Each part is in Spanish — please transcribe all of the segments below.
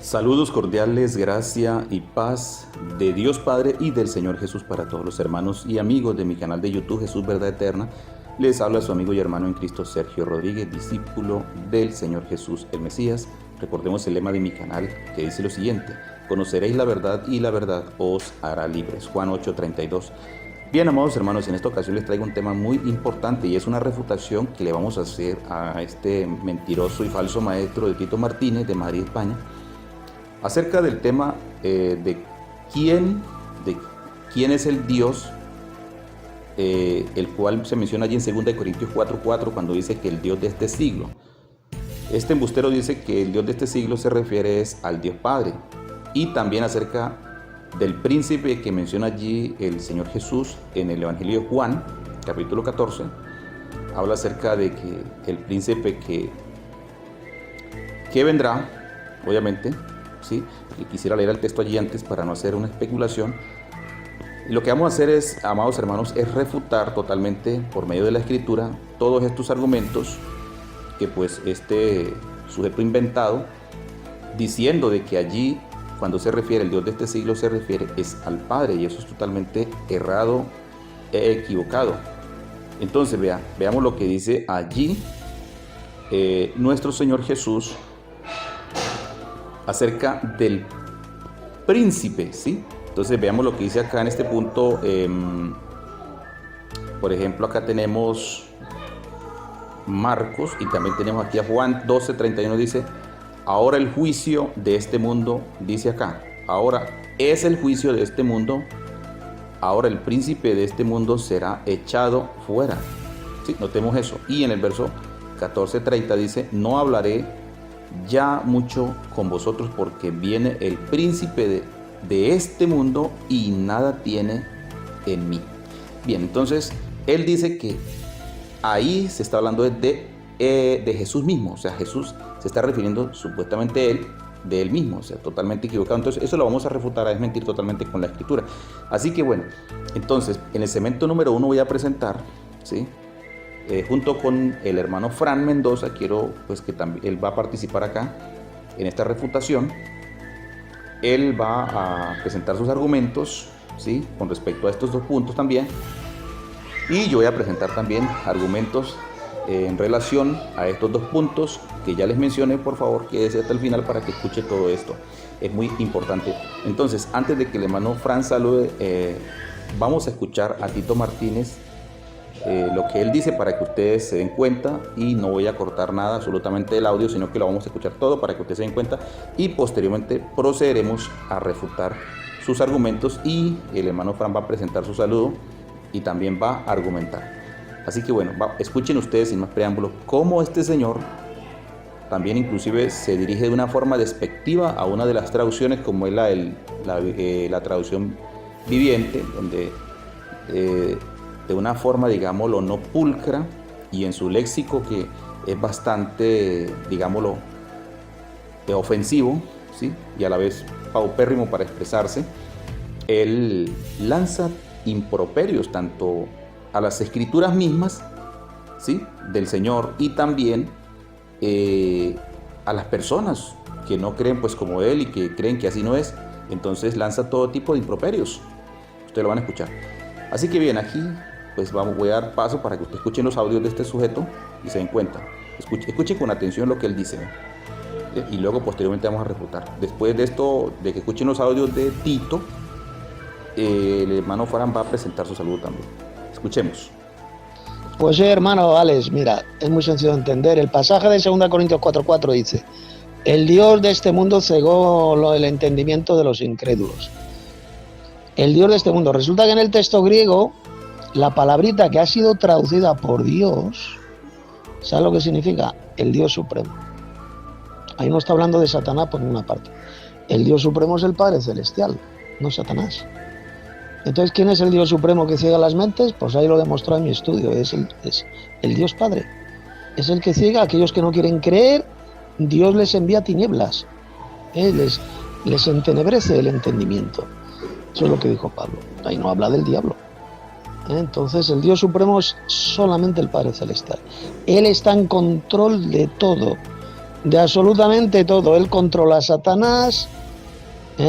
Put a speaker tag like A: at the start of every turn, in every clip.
A: Saludos cordiales, gracia y paz de Dios Padre y del Señor Jesús para todos los hermanos y amigos de mi canal de YouTube Jesús Verdad Eterna. Les habla su amigo y hermano en Cristo Sergio Rodríguez, discípulo del Señor Jesús el Mesías. Recordemos el lema de mi canal que dice lo siguiente: conoceréis la verdad y la verdad os hará libres. Juan 8:32. Bien, amados hermanos, en esta ocasión les traigo un tema muy importante y es una refutación que le vamos a hacer a este mentiroso y falso maestro de Tito Martínez de Madrid, España, acerca del tema de quién es el Dios, el cual se menciona allí en 2 Corintios 4:4 cuando dice que el Dios de este siglo. Este embustero dice que el Dios de este siglo se refiere al Dios Padre, y también acerca del príncipe que menciona allí el Señor Jesús en el Evangelio de Juan, capítulo 14, habla acerca de que el príncipe que vendrá, obviamente, ¿sí? Y quisiera leer el texto allí antes para no hacer una especulación. Y lo que vamos a hacer es, amados hermanos, es refutar totalmente por medio de la Escritura todos estos argumentos que pues este sujeto inventado, diciendo de que allí cuando se refiere el Dios de este siglo se refiere es al Padre, y eso es totalmente errado e equivocado. Entonces veamos lo que dice allí nuestro Señor Jesús acerca del príncipe, ¿sí? Entonces veamos lo que dice acá en este punto. Por ejemplo, acá tenemos Marcos y también tenemos aquí a Juan 12:31, dice: ahora el juicio de este mundo, dice acá, ahora es el juicio de este mundo, ahora el príncipe de este mundo será echado fuera. Sí, notemos eso. Y en el verso 14:30 dice: no hablaré ya mucho con vosotros porque viene el príncipe de este mundo y nada tiene en mí. Bien, entonces él dice que ahí se está hablando de Jesús mismo, o sea, Jesús se está refiriendo supuestamente de él mismo, o sea, totalmente equivocado. Entonces eso lo vamos a refutar, a desmentir totalmente con la Escritura. Así que bueno, entonces en el segmento número 1 voy a presentar, ¿sí? Junto con el hermano Fran Mendoza, quiero pues que también él va a participar acá en esta refutación. Él va a presentar sus argumentos, ¿sí? Con respecto a estos dos puntos también, y yo voy a presentar también argumentos en relación a estos dos puntos que ya les mencioné. Por favor, quédese hasta el final para que escuche todo esto, es muy importante. Entonces, antes de que el hermano Fran salude, vamos a escuchar a Tito Martínez, lo que él dice, para que ustedes se den cuenta, y no voy a cortar nada absolutamente del audio, sino que lo vamos a escuchar todo para que ustedes se den cuenta, y posteriormente procederemos a refutar sus argumentos, y el hermano Fran va a presentar su saludo y también va a argumentar. Así que bueno, escuchen ustedes sin más preámbulos cómo este señor también inclusive se dirige de una forma despectiva a una de las traducciones, como es la traducción viviente, donde de una forma, digámoslo, no pulcra, y en su léxico que es bastante, digámoslo, ofensivo, ¿sí? Y a la vez paupérrimo para expresarse, él lanza improperios tanto a las escrituras mismas, ¿sí? Del Señor, y también a las personas que no creen pues como él y que creen que así no es. Entonces lanza todo tipo de improperios, ustedes lo van a escuchar. Así que bien, aquí pues voy a dar paso para que ustedes escuchen los audios de este sujeto y se den cuenta. Escuchen con atención lo que él dice, y luego posteriormente vamos a refutar. Después de esto, de que escuchen los audios de Tito, el hermano Farán va a presentar su saludo también. Escuchemos.
B: Pues sí, hermano Alex, mira, es muy sencillo de entender. El pasaje de 2 Corintios 4:4 dice: el Dios de este mundo cegó el entendimiento de los incrédulos. El Dios de este mundo. Resulta que en el texto griego, la palabrita que ha sido traducida por Dios, ¿sabes lo que significa? El Dios supremo. Ahí no está hablando de Satanás por ninguna parte. El Dios supremo es el Padre Celestial, no Satanás. Entonces, ¿quién es el Dios supremo que ciega las mentes? Pues ahí lo he demostrado en mi estudio, es el Dios Padre. Es el que ciega a aquellos que no quieren creer. Dios les envía tinieblas, les entenebrece el entendimiento. Eso es lo que dijo Pablo. Ahí no habla del diablo. Entonces, el Dios supremo es solamente el Padre Celestial. Él está en control de todo. de absolutamente todo. Él controla a Satanás.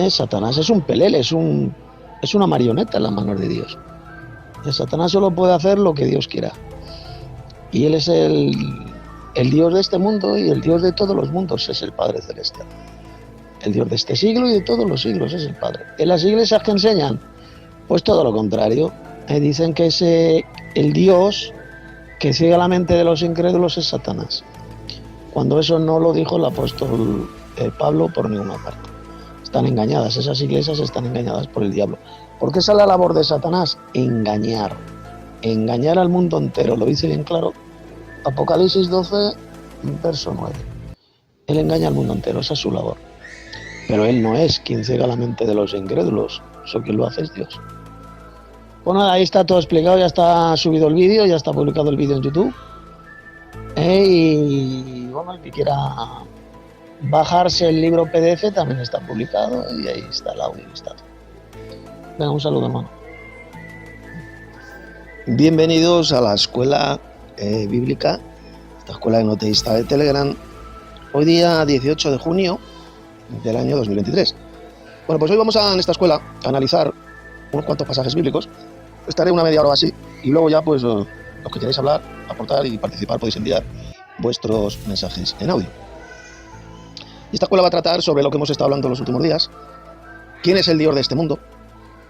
B: Satanás es un pelele, es una marioneta en las manos de Dios. Satanás solo puede hacer lo que Dios quiera. Y él es el Dios de este mundo y el Dios de todos los mundos, es el Padre Celestial. El Dios de este siglo y de todos los siglos es el Padre. ¿En las iglesias que enseñan? Pues todo lo contrario. Dicen que el Dios que ciega la mente de los incrédulos es Satanás, cuando eso no lo dijo el apóstol Pablo por ninguna parte. Están engañadas, esas iglesias están engañadas por el diablo. Porque esa es la labor de Satanás, engañar al mundo entero. Lo dice bien claro Apocalipsis 12, verso 9. Él engaña al mundo entero, esa es su labor. Pero él no es quien ciega la mente de los incrédulos, eso quien lo hace es Dios. Pues nada, ahí está todo explicado, ya está subido el vídeo, ya está publicado el vídeo en YouTube. Y bueno, el que quiera bajarse el libro PDF también está publicado y ahí está el audio y está todo. Venga, un saludo, hermano. Bienvenidos a la escuela bíblica, esta escuela enoteísta de Telegram. Hoy día 18 de junio del año 2023. Bueno, pues hoy vamos en esta escuela a analizar unos cuantos pasajes bíblicos. Estaré una media hora así y luego ya pues los que queráis hablar, aportar y participar podéis enviar vuestros mensajes en audio. Y esta escuela va a tratar sobre lo que hemos estado hablando en los últimos días. ¿Quién es el Dios de este mundo?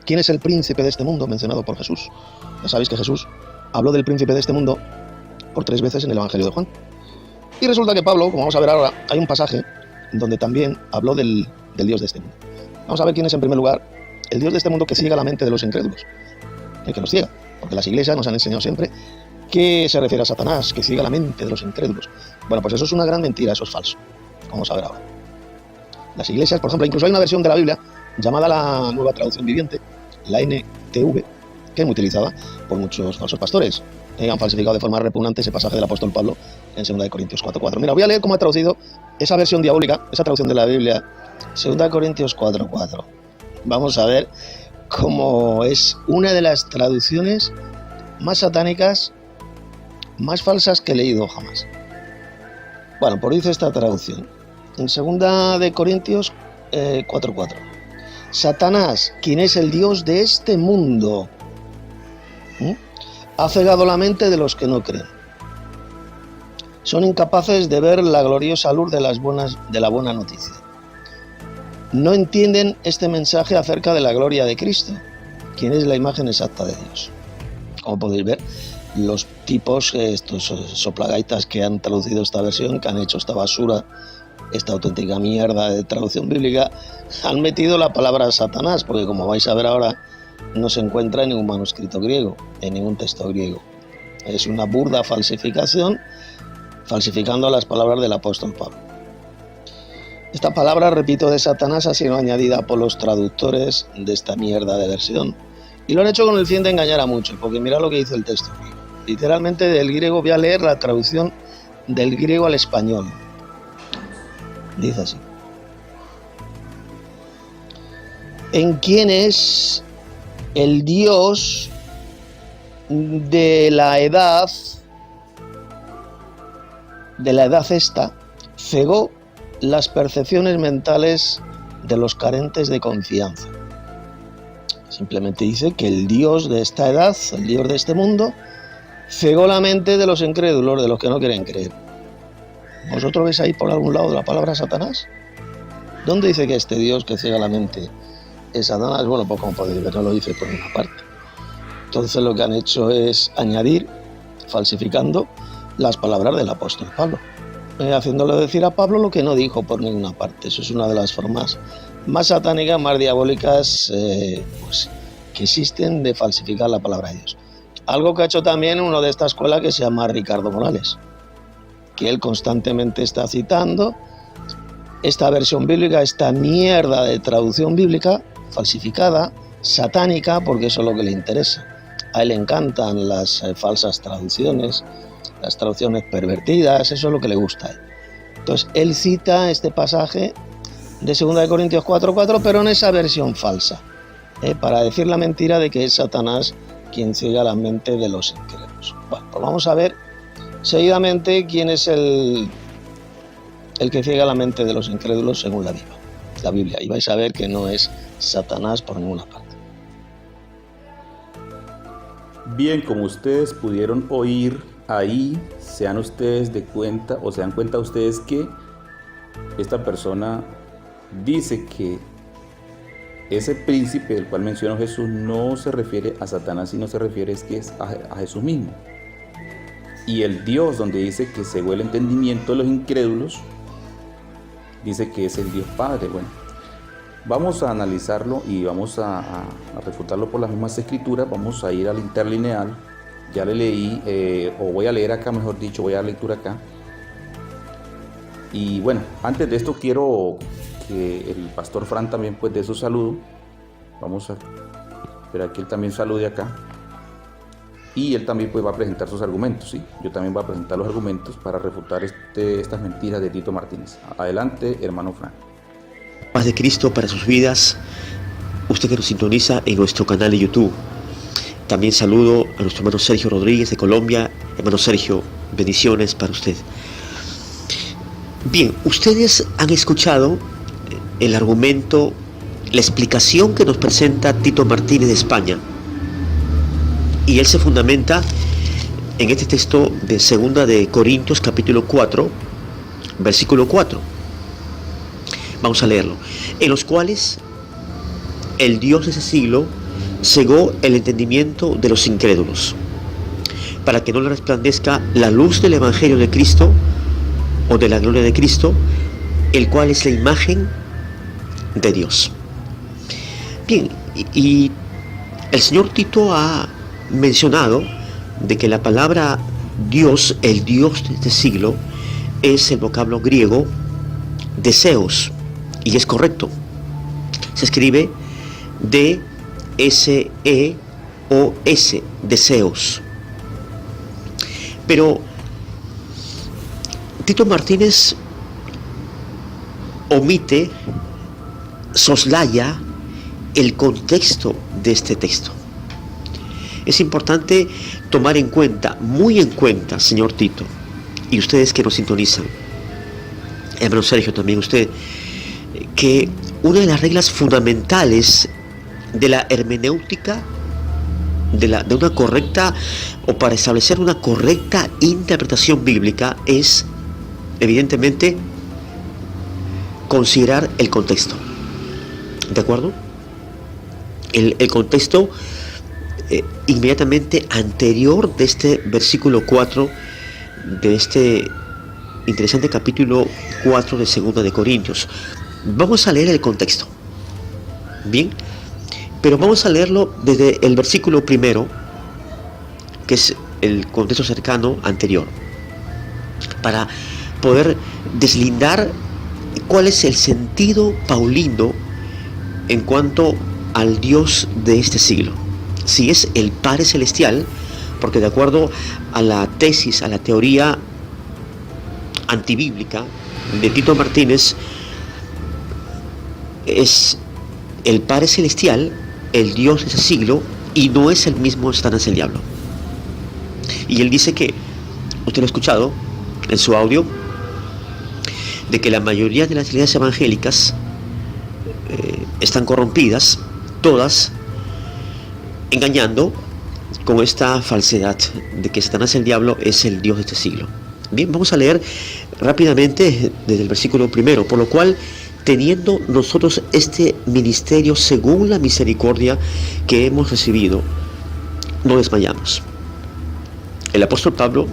B: ¿Quién es el príncipe de este mundo mencionado por Jesús? Ya sabéis que Jesús habló del príncipe de este mundo por 3 veces en el Evangelio de Juan. Y resulta que Pablo, como vamos a ver ahora, hay un pasaje donde también habló del Dios de este mundo. Vamos a ver quién es en primer lugar el Dios de este mundo que ciega la mente de los incrédulos. El que nos ciega, porque las iglesias nos han enseñado siempre que se refiere a Satanás, que ciega la mente de los incrédulos. Bueno, pues eso es una gran mentira, eso es falso. Vamos a ver ahora. Las iglesias, por ejemplo, incluso hay una versión de la Biblia llamada la Nueva Traducción Viviente, la NTV, que es muy utilizada por muchos falsos pastores. Han falsificado de forma repugnante ese pasaje del apóstol Pablo en 2 Corintios 4:4. Mira, voy a leer cómo ha traducido esa versión diabólica, esa traducción de la Biblia, 2 Corintios 4:4. Vamos a ver cómo es una de las traducciones más satánicas, más falsas que he leído jamás. Bueno, pues dice esta traducción, en 2 Corintios 4:4. Satanás, quien es el Dios de este mundo, ha cegado la mente de los que no creen. Son incapaces de ver la gloriosa luz de la buena noticia. No entienden este mensaje acerca de la gloria de Cristo, quien es la imagen exacta de Dios. Como podéis ver, los tipos, estos soplagaitas que han traducido esta versión, que han hecho esta basura, esta auténtica mierda de traducción bíblica, han metido la palabra Satanás, porque como vais a ver ahora, no se encuentra en ningún manuscrito griego, en ningún texto griego. Es una burda falsificación, falsificando las palabras del apóstol Pablo. Esta palabra, repito, de Satanás ha sido añadida por los traductores de esta mierda de versión. Y lo han hecho con el fin de engañar a muchos, porque mirad lo que dice el texto griego. Literalmente del griego, voy a leer la traducción del griego al español. Dice así. ¿En quién es el Dios de la edad esta cegó las percepciones mentales de los carentes de confianza? Simplemente dice que el Dios de esta edad, el Dios de este mundo, cegó la mente de los incrédulos, de los que no quieren creer. ¿Vosotros veis ahí por algún lado de la palabra Satanás? ¿Dónde dice que este Dios que ciega la mente es Satanás? Bueno, pues como podéis ver, no lo dice por ninguna parte. Entonces lo que han hecho es añadir, falsificando las palabras del apóstol Pablo, haciéndole decir a Pablo lo que no dijo por ninguna parte. Eso es una de las formas más satánicas, más diabólicas pues, que existen de falsificar la palabra de Dios. Algo que ha hecho también uno de esta escuela que se llama Ricardo Morales, que él constantemente está citando esta versión bíblica, esta mierda de traducción bíblica falsificada, satánica, porque eso es lo que le interesa. A él le encantan las falsas traducciones, las traducciones pervertidas, eso es lo que le gusta a él. Entonces él cita este pasaje de 2 Corintios 4:4, pero en esa versión falsa, para decir la mentira de que es Satanás quien ciega la mente de los incrédulos. Bueno, pues vamos a ver seguidamente quién es el el que ciega la mente de los incrédulos según la Biblia. Y vais a ver que no es Satanás por ninguna parte.
A: Bien, como ustedes pudieron oír, ahí se dan ustedes de cuenta, o se dan cuenta ustedes que esta persona dice que ese príncipe del cual mencionó Jesús no se refiere a Satanás, sino se refiere a Jesús mismo. Y el Dios donde dice que cegó el entendimiento de los incrédulos, dice que es el Dios Padre. Bueno, vamos a analizarlo y vamos a refutarlo por las mismas escrituras. Vamos a ir al interlineal. Ya le leí, o voy a leer acá, mejor dicho, voy a dar lectura acá. Y bueno, antes de esto quiero que el pastor Fran también pues dé su saludo. Vamos a esperar que él también salude acá. Y él también pues va a presentar sus argumentos, ¿sí? Yo también voy a presentar los argumentos para refutar estas mentiras de Tito Martínez. Adelante, hermano Fran.
C: Paz de Cristo para sus vidas, usted que nos sintoniza en nuestro canal de YouTube. También saludo a nuestro hermano Sergio Rodríguez de Colombia. Hermano Sergio, bendiciones para usted. Bien, ustedes han escuchado el argumento, la explicación que nos presenta Tito Martínez de España. Y él se fundamenta en este texto de 2 de Corintios capítulo 4, versículo 4. Vamos a leerlo. En los cuales el Dios de ese siglo cegó el entendimiento de los incrédulos, para que no le resplandezca la luz del Evangelio de Cristo, o de la gloria de Cristo, el cual es la imagen de Dios. Bien, y el señor Tito ha mencionado de que la palabra Dios, el Dios de este siglo, es el vocablo griego deseos, y es correcto. Se escribe D-S-E-O-S, deseos. Pero Tito Martínez omite, soslaya el contexto de este texto. Es importante tomar en cuenta, muy en cuenta, señor Tito, y ustedes que nos sintonizan, hermano Sergio, también usted, que una de las reglas fundamentales de la hermenéutica, de una correcta, o para establecer una correcta interpretación bíblica, es evidentemente considerar el contexto. ¿De acuerdo? El contexto inmediatamente anterior de este versículo 4 de este interesante capítulo 4 de 2 de Corintios. Vamos a leer el contexto. Bien, pero vamos a leerlo desde el versículo primero, que es el contexto cercano anterior, para poder deslindar cuál es el sentido paulino en cuanto al Dios de este siglo. Si es el Padre Celestial, porque de acuerdo a la tesis, a la teoría antibíblica de Tito Martínez, es el Padre Celestial, el Dios de ese siglo, y no es el mismo Satanás el diablo. Y él dice que, usted lo ha escuchado en su audio, de que la mayoría de las iglesias evangélicas están corrompidas, todas engañando con esta falsedad de que Satanás el diablo es el Dios de este siglo. Bien, vamos a leer rápidamente desde el versículo primero. Por lo cual, teniendo nosotros este ministerio según la misericordia que hemos recibido, no desmayamos. El apóstol Pablo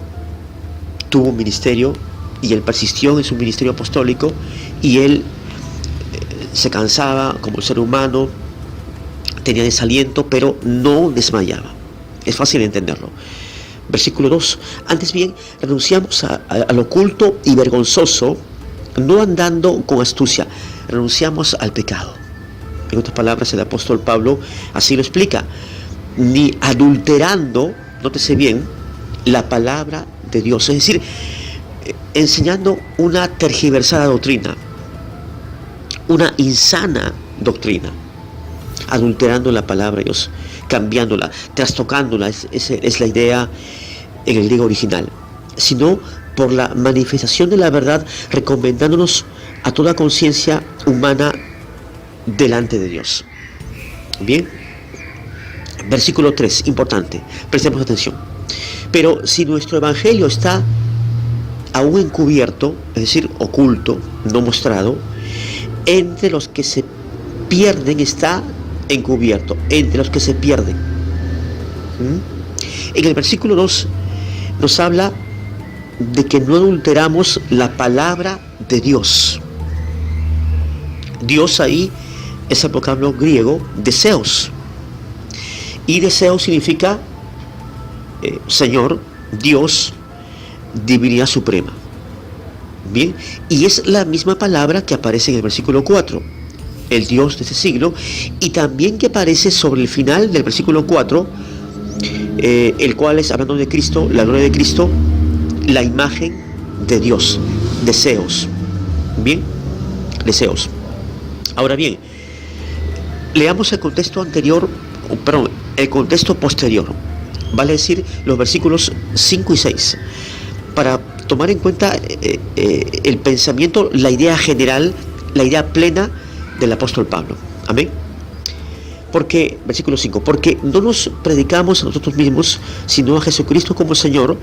C: tuvo un ministerio y él persistió en su ministerio apostólico, y él se cansaba como ser humano, tenía desaliento, pero no desmayaba. Es fácil entenderlo. Versículo 2. Antes bien, renunciamos al oculto y vergonzoso, no andando con astucia, renunciamos al pecado. En otras palabras, el apóstol Pablo así lo explica: ni adulterando, nótese bien, la palabra de Dios, es decir, enseñando una tergiversada doctrina, una insana doctrina, adulterando la palabra de Dios, cambiándola, trastocándola, es la idea en el griego original, sino por la manifestación de la verdad, recomendándonos a toda conciencia humana delante de Dios. Bien, versículo 3, importante, prestemos atención. Pero si nuestro evangelio está aún encubierto, es decir, oculto, no mostrado, entre los que se pierden está encubierto, entre los que se pierden. En el versículo 2 nos habla de que no adulteramos la palabra de Dios. Dios ahí es el vocablo griego deseos, y deseos significa Señor, Dios, divinidad suprema. Bien, y es la misma palabra que aparece en el versículo 4, el Dios de este siglo, y también que aparece sobre el final del versículo 4, el cual es, hablando de Cristo, la gloria de Cristo, la imagen de Dios, deseos. Bien, deseos. Ahora bien, leamos el contexto anterior, perdón, el contexto posterior, vale decir los versículos 5 y 6, para tomar en cuenta el pensamiento, la idea general, la idea plena del apóstol Pablo. Amén. Porque, versículo 5, porque no nos predicamos a nosotros mismos, sino a Jesucristo como Señor,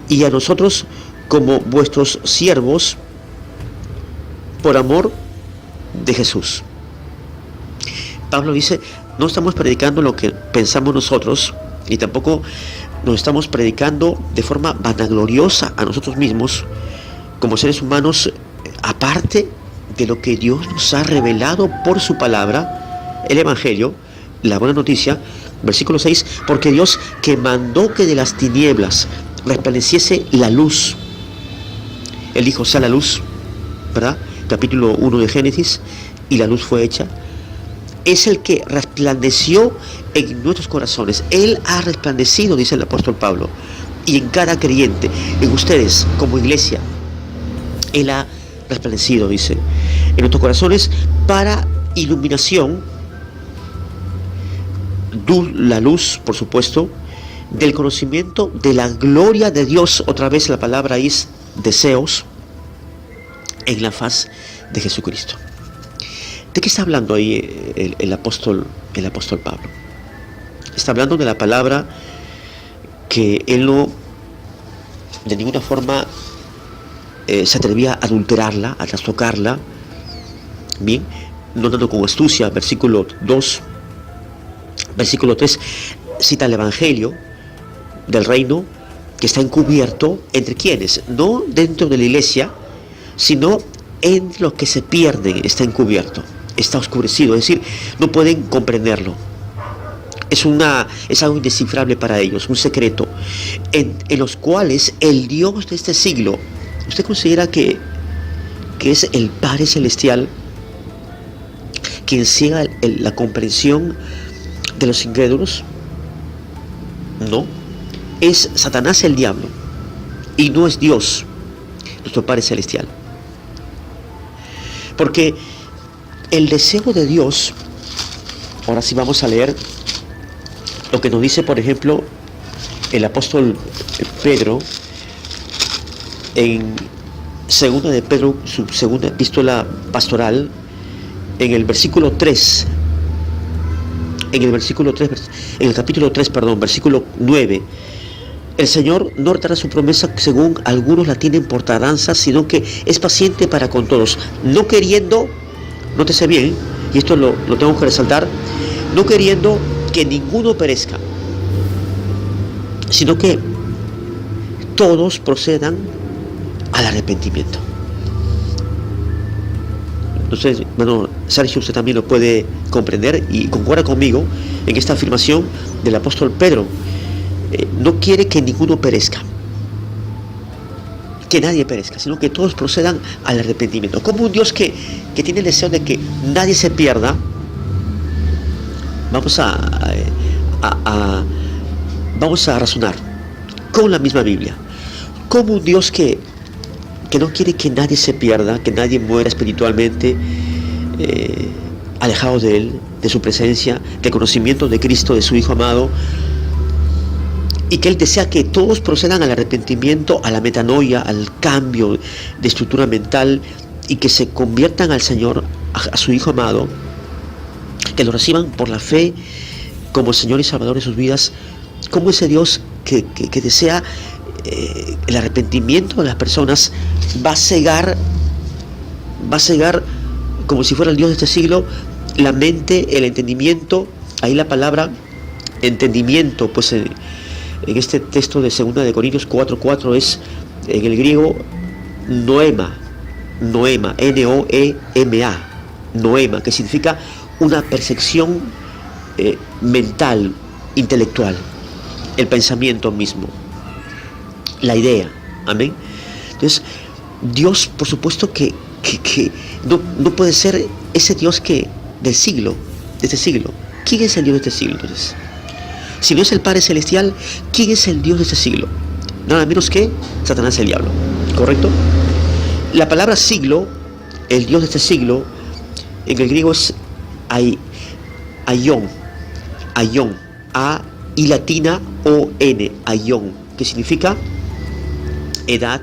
C: y a nosotros como vuestros siervos, por amor de Jesús. Pablo dice, no estamos predicando lo que pensamos nosotros, y tampoco nos estamos predicando de forma vanagloriosa a nosotros mismos, como seres humanos, aparte de lo que Dios nos ha revelado por su palabra, el Evangelio, la buena noticia. Versículo 6, porque Dios, que mandó que de las tinieblas resplandeciese la luz, Él dijo, sea la luz, ¿verdad? Capítulo 1 de Génesis, y la luz fue hecha. Es el que resplandeció en nuestros corazones. Él ha resplandecido, dice el apóstol Pablo, y en cada creyente, en ustedes como iglesia, Él ha resplandecido, dice, en nuestros corazones para iluminación, la luz, por supuesto, del conocimiento de la gloria de Dios. Otra vez la palabra es deseos, en la faz de Jesucristo. ¿De qué está hablando ahí el apóstol Pablo? Está hablando de la palabra que él no de ninguna forma se atrevía a adulterarla, a trastocarla. Bien, no dando con astucia. Versículo 2, versículo 3 cita el Evangelio del reino que está encubierto entre quienes, no dentro de la iglesia, sino entre los que se pierden. Está encubierto, está oscurecido, es decir, no pueden comprenderlo. Es algo indescifrable para ellos, un secreto, en los cuales el Dios de este siglo, ¿usted considera que es el Padre Celestial quien ciega la comprensión de los incrédulos? No, es Satanás, el diablo, y no es Dios, nuestro Padre Celestial. Porque el deseo de Dios, ahora sí vamos a leer lo que nos dice, por ejemplo, el apóstol Pedro en segunda de Pedro, su segunda epístola pastoral, en el versículo 3, en el capítulo 3, versículo 9. El Señor no retarda su promesa, según algunos la tienen por tardanza, sino que es paciente para con todos, no queriendo, nótese bien, y esto lo tengo que resaltar, no queriendo que ninguno perezca, sino que todos procedan al arrepentimiento. Entonces, bueno, Sergio, usted también lo puede comprender y concuerda conmigo en esta afirmación del apóstol Pedro. No quiere que ninguno perezca, que nadie perezca, sino que todos procedan al arrepentimiento. Como un Dios que tiene el deseo de que nadie se pierda, vamos a razonar con la misma Biblia. Como un Dios que no quiere que nadie se pierda, que nadie muera espiritualmente, alejado de Él, de su presencia, del conocimiento de Cristo, de su Hijo amado, y que Él desea que todos procedan al arrepentimiento, a la metanoia, al cambio de estructura mental y que se conviertan al Señor, a su Hijo amado, que lo reciban por la fe como Señor y Salvador de sus vidas, como ese Dios que desea el arrepentimiento de las personas va a cegar, como si fuera el Dios de este siglo, la mente, el entendimiento. Ahí la palabra entendimiento, pues en este texto de 2 de Corintios 4:4 es en el griego noema, Noema, noema, que significa una percepción mental, intelectual, el pensamiento mismo, la idea. Amén. Entonces, Dios, por supuesto que no puede ser ese Dios que del siglo, de este siglo. ¿Quién es el Dios de este siglo entonces? Si no es el Padre Celestial, ¿quién es el Dios de este siglo? Nada menos que Satanás, el diablo. ¿Correcto? La palabra siglo, el Dios de este siglo, en el griego es aion, A y latina O-N, aion, que significa edad,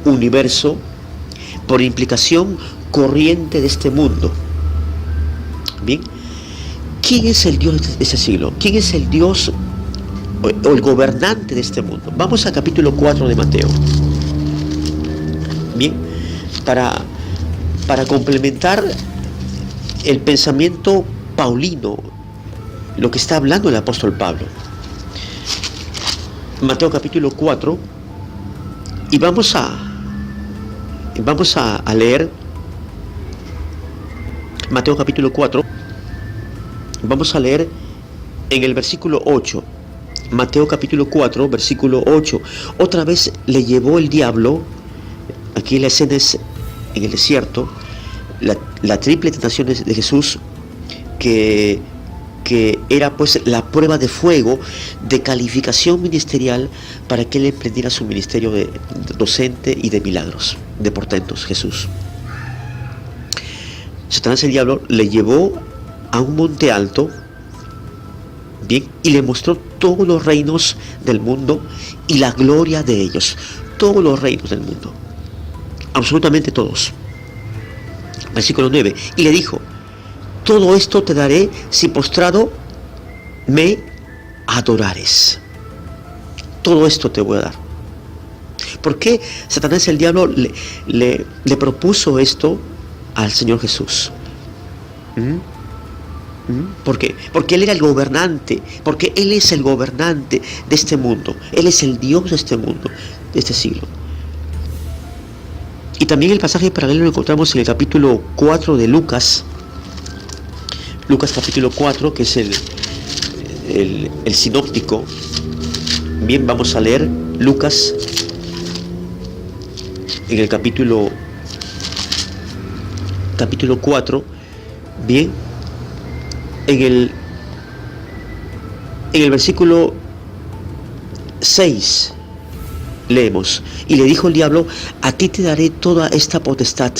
C: universo, por implicación, corriente de este mundo. Bien, ¿quién es el Dios de este siglo? ¿Quién es el Dios o el gobernante de este mundo? Vamos al capítulo 4 de Mateo. Bien, para complementar el pensamiento paulino, lo que está hablando el apóstol Pablo. Mateo capítulo 4, y vamos a leer Mateo capítulo 4, vamos a leer en el versículo 8. Mateo capítulo 4, versículo 8. Otra vez le llevó el diablo. Aquí la escena es en el desierto, la triple tentación de Jesús, que era pues la prueba de fuego de calificación ministerial para que él emprendiera su ministerio de docente y de milagros, de portentos. Jesús, Satanás, el diablo, le llevó a un monte alto, bien, y le mostró todos los reinos del mundo y la gloria de ellos. Todos los reinos del mundo, absolutamente todos. Versículo 9, y le dijo: todo esto te daré si postrado me adorares. Todo esto te voy a dar. ¿Por qué Satanás, el diablo, le propuso esto al Señor Jesús? ¿Por qué? Porque Él era el gobernante, porque Él es el gobernante de este mundo. Él es el Dios de este mundo, de este siglo. Y también el pasaje paralelo lo encontramos en el capítulo 4 de Lucas. Lucas capítulo 4, que es el sinóptico. Bien, vamos a leer Lucas en el capítulo 4. Bien, en el versículo 6 leemos: y le dijo el diablo: a ti te daré toda esta potestad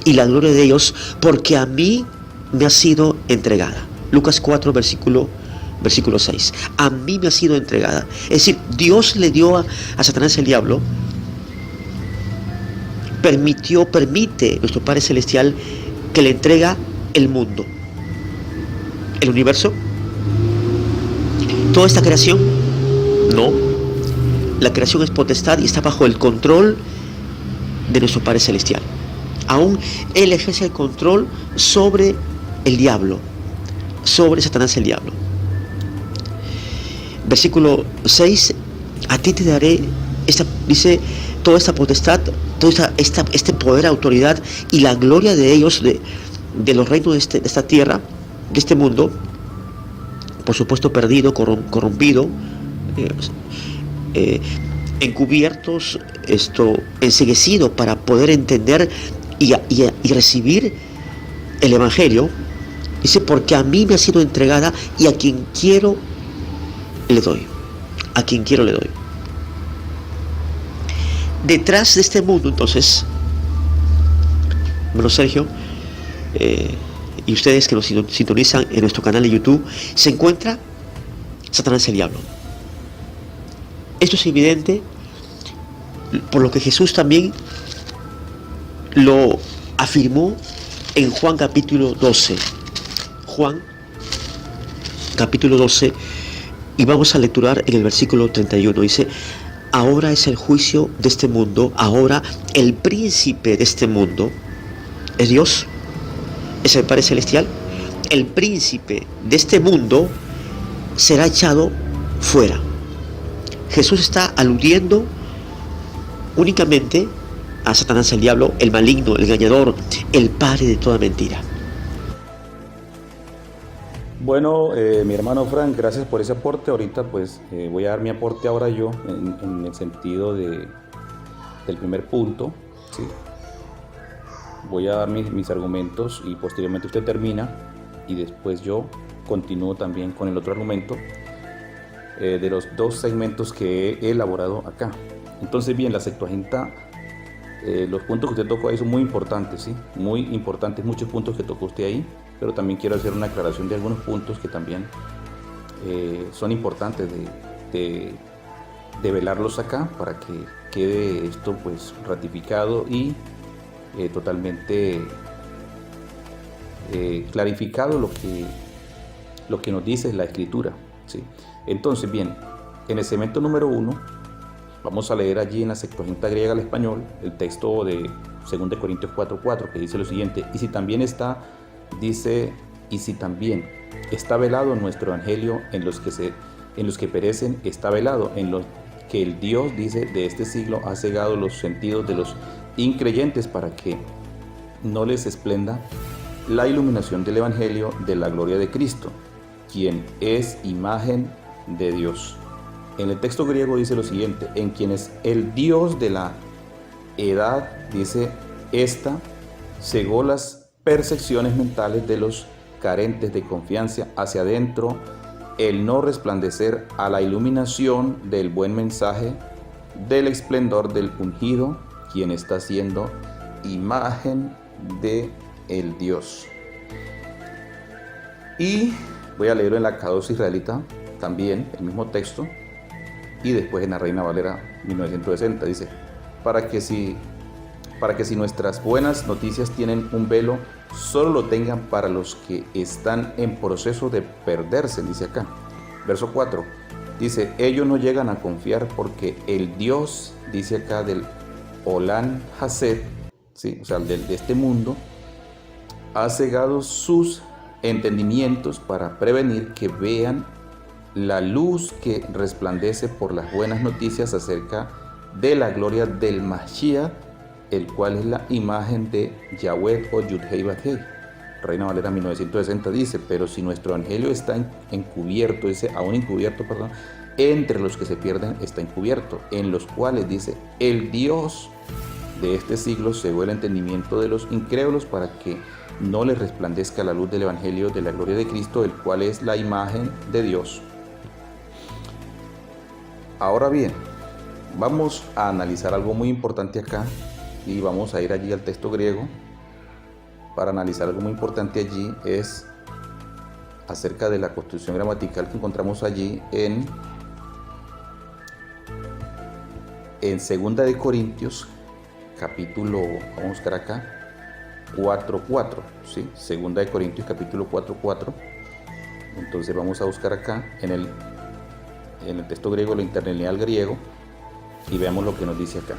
C: y la gloria de ellos, porque a mí me ha sido entregada. Lucas 4, versículo 6. A mí me ha sido entregada. Es decir, Dios le dio a Satanás, el diablo, permite nuestro Padre Celestial que le entrega el mundo, el universo, toda esta creación. No, la creación es potestad y está bajo el control de nuestro Padre Celestial. Aún Él ejerce el control sobre el diablo, sobre Satanás, el diablo. Versículo 6, a ti te daré dice, toda esta potestad, este poder, autoridad y la gloria de ellos, de los reinos de esta tierra, de este mundo, por supuesto perdido, corrompido, encubiertos, enceguecido para poder entender y recibir el Evangelio. Dice: porque a mí me ha sido entregada y a quien quiero le doy. A quien quiero le doy. Detrás de este mundo, entonces, bueno, Sergio, y ustedes que nos sintonizan en nuestro canal de YouTube, se encuentra Satanás, el diablo. Esto es evidente por lo que Jesús también lo afirmó en Juan capítulo 12. Juan capítulo 12, y vamos a lecturar en el versículo 31. Dice: ahora es el juicio de este mundo, ahora el príncipe de este mundo es Dios, es el Padre Celestial. El príncipe de este mundo será echado fuera. Jesús está aludiendo únicamente a Satanás, el diablo, el maligno, el engañador, el padre de toda mentira.
A: Bueno, mi hermano Frank, gracias por ese aporte. Ahorita pues voy a dar mi aporte ahora yo en el sentido del primer punto, ¿sí? Voy a dar mis argumentos y posteriormente usted termina y después yo continúo también con el otro argumento de los dos segmentos que he elaborado acá. Entonces bien, la Septuaginta, los puntos que usted tocó ahí son muy importantes, ¿sí? Muy importantes, muchos puntos que tocó usted ahí, pero también quiero hacer una aclaración de algunos puntos que también son importantes de velarlos acá para que quede esto pues ratificado y totalmente clarificado lo que nos dice la Escritura, ¿sí? Entonces bien, en el segmento número 1 vamos a leer allí en la Septuaginta griega al español el texto de 2 Corintios 4:4, que dice lo siguiente: y si también está velado nuestro evangelio, en los que perecen está velado, en los que el Dios, dice, de este siglo ha cegado los sentidos de los increyentes para que no les esplenda la iluminación del evangelio de la gloria de Cristo, quien es imagen de Dios. En el texto griego dice lo siguiente: en quienes el Dios de la edad, dice, cegó las percepciones mentales de los carentes de confianza hacia adentro, el no resplandecer a la iluminación del buen mensaje del esplendor del ungido, quien está siendo imagen de el Dios. Y voy a leerlo en la K2 israelita también, el mismo texto, y después en la Reina Valera 1960 dice: para que si nuestras buenas noticias tienen un velo, solo lo tengan para los que están en proceso de perderse, dice acá. Verso 4 dice: ellos no llegan a confiar porque el Dios, dice acá, del Olam Hased, ¿sí? O sea, de este mundo, ha cegado sus entendimientos para prevenir que vean la luz que resplandece por las buenas noticias acerca de la gloria del Mashiach, el cual es la imagen de Yahweh o Yud-Hei Bat-Hei. Reina Valera 1960 dice: pero si nuestro evangelio está encubierto, dice, aún encubierto, perdón, entre los que se pierden está encubierto, en los cuales, dice, el Dios de este siglo cegó el entendimiento de los incrédulos para que no les resplandezca la luz del evangelio de la gloria de Cristo, el cual es la imagen de Dios. Ahora bien, vamos a analizar algo muy importante acá y vamos a ir allí al texto griego para analizar algo muy importante allí. Es acerca de la construcción gramatical que encontramos allí en 2 Corintios capítulo, vamos a buscar acá, 4:4, ¿sí? 2 Corintios capítulo 4:4. Entonces vamos a buscar acá en el texto griego, la interlineal griego, y veamos lo que nos dice acá.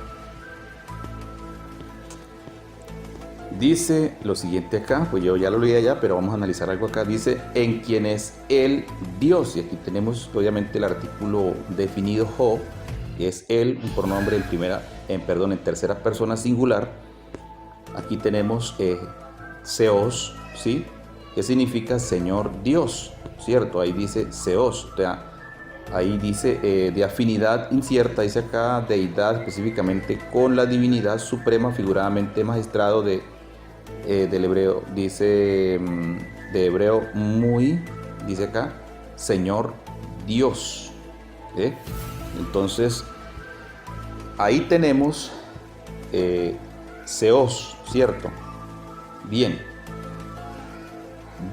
A: Dice lo siguiente acá, pues yo ya lo leí allá, pero vamos a analizar algo acá. Dice: en quien es el Dios, y aquí tenemos obviamente el artículo definido ho, que es él, un pronombre en tercera persona singular. Aquí tenemos Seos, ¿sí? Que significa Señor Dios, ¿cierto? Ahí dice Seos, o sea, ahí dice de afinidad incierta, dice acá deidad específicamente con la divinidad suprema, figuradamente magistrado del hebreo, dice de hebreo muy, dice acá Señor Dios, ¿eh? Entonces ahí tenemos Seos, ¿cierto? Bien,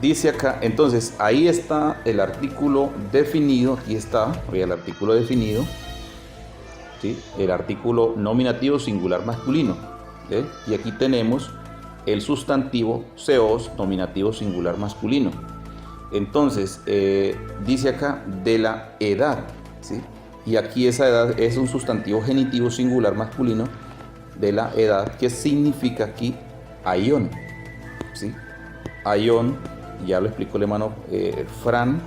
A: dice acá, entonces ahí está el artículo definido, aquí está, el artículo definido, ¿sí? El artículo nominativo singular masculino, ¿sí? Y aquí tenemos el sustantivo seos, nominativo singular masculino. Entonces, dice acá de la edad, ¿sí? Y aquí esa edad es un sustantivo genitivo singular masculino de la edad, que significa aquí aión, ¿sí? Aión, ya lo explicó el hermano Fran,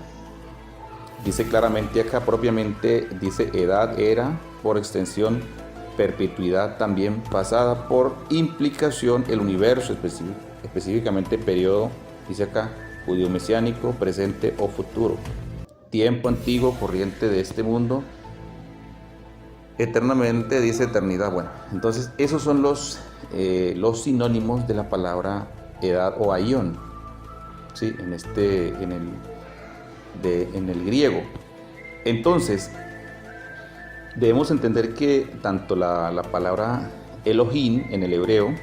A: dice claramente acá, propiamente dice edad, era, por extensión perpetuidad, también pasada, por implicación el universo, específicamente periodo, dice acá, judío mesiánico, presente o futuro, tiempo antiguo, corriente de este mundo, eternamente, dice eternidad. Bueno, entonces esos son los sinónimos de la palabra edad o aión, ¿sí? en el griego. Entonces debemos entender que tanto la palabra Elohim en el hebreo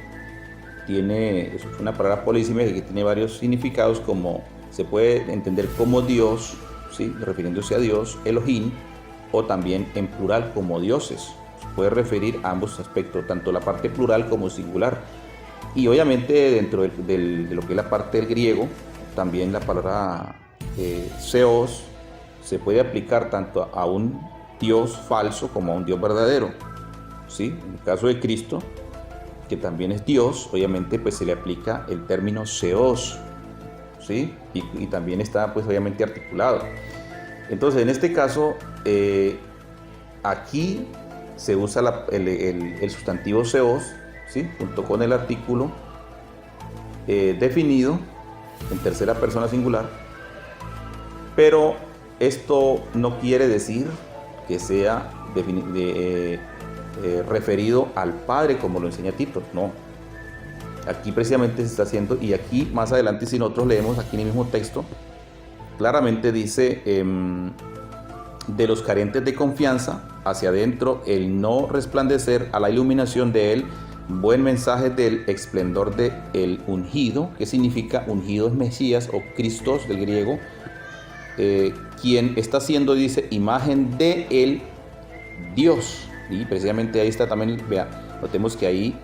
A: es una palabra polisémica que tiene varios significados, como se puede entender como Dios, ¿sí? Refiriéndose a Dios, Elohim, o también en plural como dioses. Se puede referir a ambos aspectos, tanto la parte plural como singular. Y obviamente dentro de lo que es la parte del griego, también la palabra Zeus se puede aplicar tanto a un Dios falso como a un Dios verdadero, ¿sí? En el caso de Cristo, que también es Dios, obviamente pues se le aplica el término Zeus, ¿sí? Y también está pues obviamente articulado. Entonces en este caso, aquí se usa el sustantivo Zeus, ¿sí? Junto con el artículo definido en tercera persona singular, pero esto no quiere decir que sea referido al Padre como lo enseña Tito, no. Aquí precisamente se está haciendo, y aquí más adelante, si nosotros leemos aquí en el mismo texto, claramente dice de los carentes de confianza hacia adentro, el no resplandecer a la iluminación de él, buen mensaje del esplendor de el ungido, que significa ungido es Mesías o Cristos del griego, quien está siendo, dice, imagen de el Dios. Y precisamente ahí está también, vea, notemos que ahí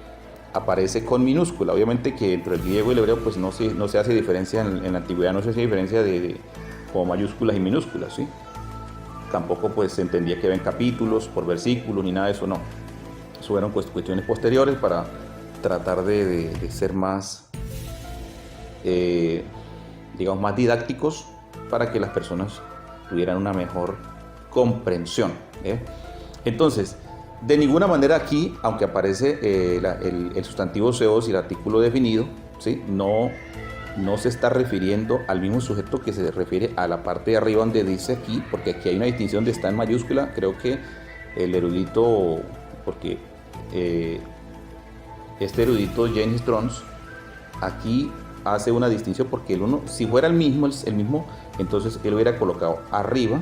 A: aparece con minúscula. Obviamente que entre el griego y el hebreo pues no se hace diferencia, en la antigüedad no se hace diferencia de como mayúsculas y minúsculas, ¿sí? Tampoco pues se entendía que ven capítulos por versículo ni nada de eso, no. Eso eran cuestiones posteriores para tratar de ser más, digamos, más didácticos, para que las personas tuvieran una mejor comprensión, ¿eh? Entonces, de ninguna manera aquí, aunque aparece el sustantivo Zeus y el artículo definido, ¿sí? No se está refiriendo al mismo sujeto que se refiere a la parte de arriba donde dice aquí, porque aquí hay una distinción de está en mayúscula. Creo que el erudito, porque este erudito James Strons aquí hace una distinción, porque el uno, si fuera el mismo, entonces él hubiera colocado arriba.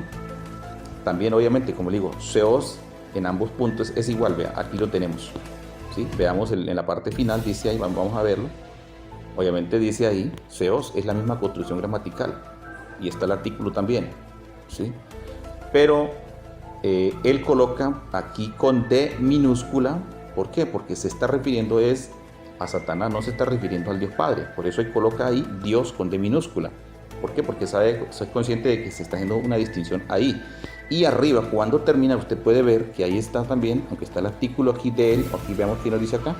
A: También obviamente, como le digo, Zeus en ambos puntos es igual, vea, aquí lo tenemos, ¿sí? Veamos en la parte final, dice ahí, vamos a verlo. Obviamente dice ahí, Zeus es la misma construcción gramatical, y está el artículo también, ¿sí? Pero él coloca aquí con D minúscula. ¿Por qué? Porque se está refiriendo a Satanás, no se está refiriendo al Dios Padre. Por eso él coloca ahí Dios con D minúscula. ¿Por qué? Porque soy consciente de que se está haciendo una distinción ahí. Y arriba, cuando termina, usted puede ver que ahí está también, aunque está el artículo aquí de él, aquí veamos qué nos dice acá,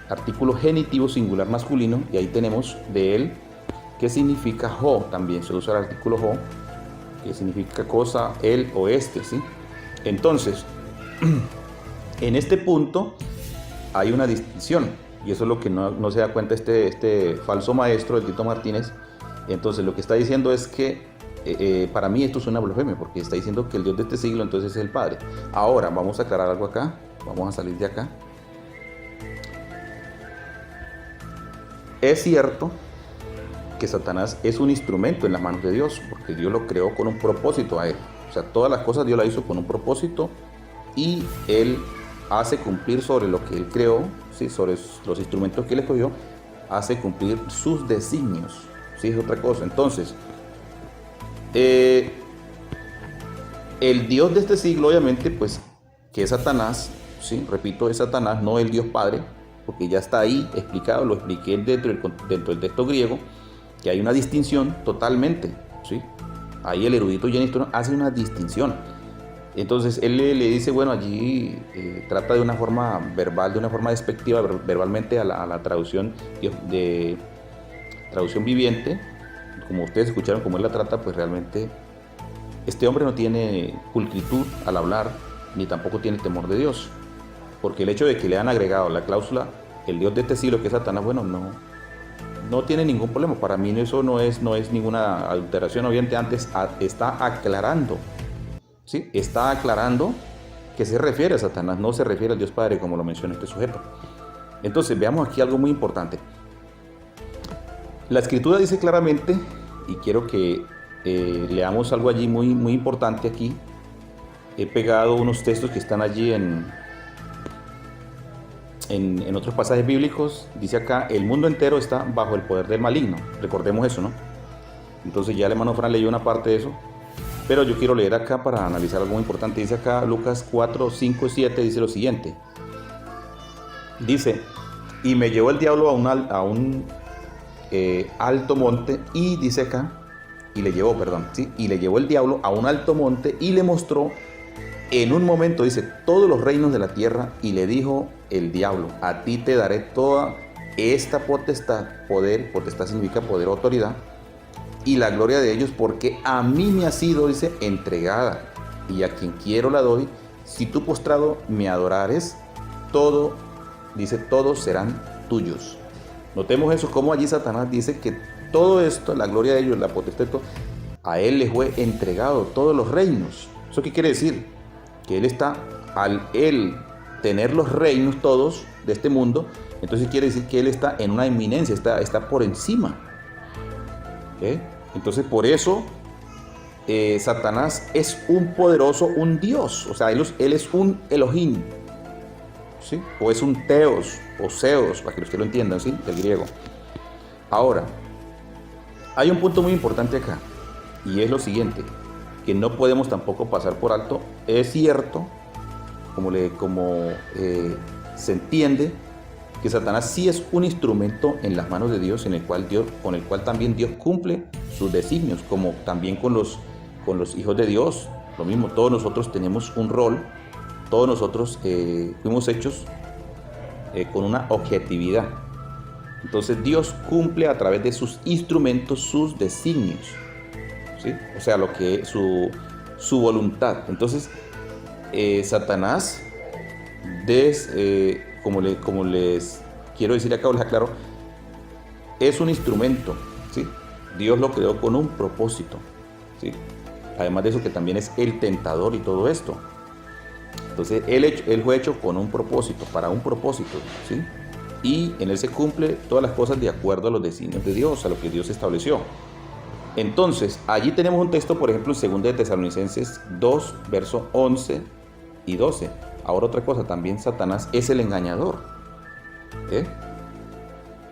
A: artículo genitivo singular masculino, y ahí tenemos de él, que significa jo, también se usa el artículo jo, que significa cosa, él o este, ¿sí? Entonces, en este punto hay una distinción, y eso es lo que no se da cuenta este falso maestro, el Tito Martínez. Entonces lo que está diciendo es que para mí esto es una blasfemia, porque está diciendo que el Dios de este siglo entonces es el Padre. Ahora vamos a aclarar algo acá, vamos a salir de acá. Es cierto que Satanás es un instrumento en las manos de Dios, porque Dios lo creó con un propósito a él. O sea, todas las cosas Dios las hizo con un propósito, y él hace cumplir sobre lo que él creó, ¿sí? Sobre los instrumentos que él escogió, hace cumplir sus designios, ¿sí? Es otra cosa. Entonces, el Dios de este siglo, obviamente, pues que es Satanás, ¿sí? Repito, es Satanás, no el Dios Padre, porque ya está ahí explicado, lo expliqué dentro del texto griego, que hay una distinción totalmente, ¿sí? Ahí el erudito Jenny Stone hace una distinción. Entonces él le dice, bueno, allí trata de una forma verbal, de una forma despectiva, verbalmente a la traducción de traducción viviente. Como ustedes escucharon cómo él la trata, pues realmente este hombre no tiene pulcritud al hablar, ni tampoco tiene temor de Dios. Porque el hecho de que le han agregado la cláusula, el Dios de este siglo, que es Satanás, bueno, no tiene ningún problema. Para mí eso no es ninguna adulteración. Obviamente antes está aclarando, ¿sí? Está aclarando que se refiere a Satanás, no se refiere al Dios Padre como lo menciona este sujeto. Entonces veamos aquí algo muy importante. La Escritura dice claramente, y quiero que leamos algo allí muy, muy importante aquí. He pegado unos textos que están allí en otros pasajes bíblicos. Dice acá, el mundo entero está bajo el poder del maligno. Recordemos eso, ¿no? Entonces ya el hermano Fran leyó una parte de eso, pero yo quiero leer acá para analizar algo muy importante. Dice acá Lucas 4, 5 y 7, dice lo siguiente. Dice, y me llevó el diablo a un alto monte, y dice acá, y le llevó el diablo a un alto monte y le mostró en un momento, dice, todos los reinos de la tierra, y le dijo el diablo, a ti te daré toda esta potestad, potestad significa poder o autoridad, y la gloria de ellos, porque a mí me ha sido, dice, entregada, y a quien quiero la doy. Si tú postrado me adorares, todo, dice, todos serán tuyos. Notemos eso, como allí Satanás dice que todo esto, la gloria de ellos, la potestad, a él le fue entregado todos los reinos. ¿Eso qué quiere decir? Que él está, al él tener los reinos todos de este mundo, entonces quiere decir que él está en una eminencia, está por encima. Entonces por eso Satanás es un poderoso, un Dios, o sea, él es un Elohim, ¿sí? O es un Theos o Zeus, para que ustedes lo entiendan, ¿sí? Del griego. Ahora, hay un punto muy importante acá, y es lo siguiente, que no podemos tampoco pasar por alto. Es cierto, como se entiende, que Satanás sí es un instrumento en las manos de Dios, con el cual también Dios cumple sus designios, como también con los hijos de Dios. Lo mismo, todos nosotros tenemos un rol, todos nosotros fuimos hechos con una objetividad. Entonces Dios cumple a través de sus instrumentos sus designios, ¿sí? O sea, lo que su voluntad. Entonces Satanás, como les quiero decir acá, les aclaro, es un instrumento, ¿sí? Dios lo creó con un propósito, ¿sí? Además de eso, que también es el tentador y todo esto. Entonces él fue hecho con un propósito, para un propósito, ¿sí? Y en él se cumple todas las cosas de acuerdo a los designios de Dios, a lo que Dios estableció. Entonces allí tenemos un texto, por ejemplo, en 2 de Tesalonicenses 2, versos 11 y 12. Ahora otra cosa, también Satanás es el engañador.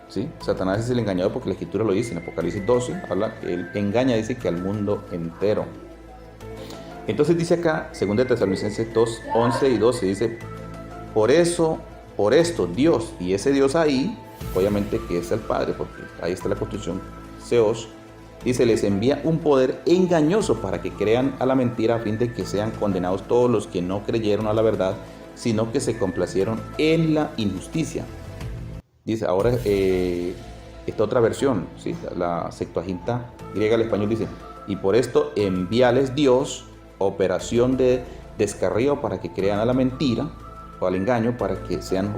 A: ¿Sí? Satanás es el engañador, porque la Escritura lo dice en Apocalipsis 12, habla que él engaña, dice, que al mundo entero. Entonces dice acá, 2 de Tesalonicenses 2, 11 y 12, dice, por esto Dios, y ese Dios ahí, obviamente que es el Padre, porque ahí está la construcción, Zeus, dice, les envía un poder engañoso para que crean a la mentira, a fin de que sean condenados todos los que no creyeron a la verdad, sino que se complacieron en la injusticia. Dice, ahora esta otra versión, ¿sí? La Septuaginta griega al español dice, y por esto envíales Dios operación de descarrío para que crean a la mentira o al engaño, para que sean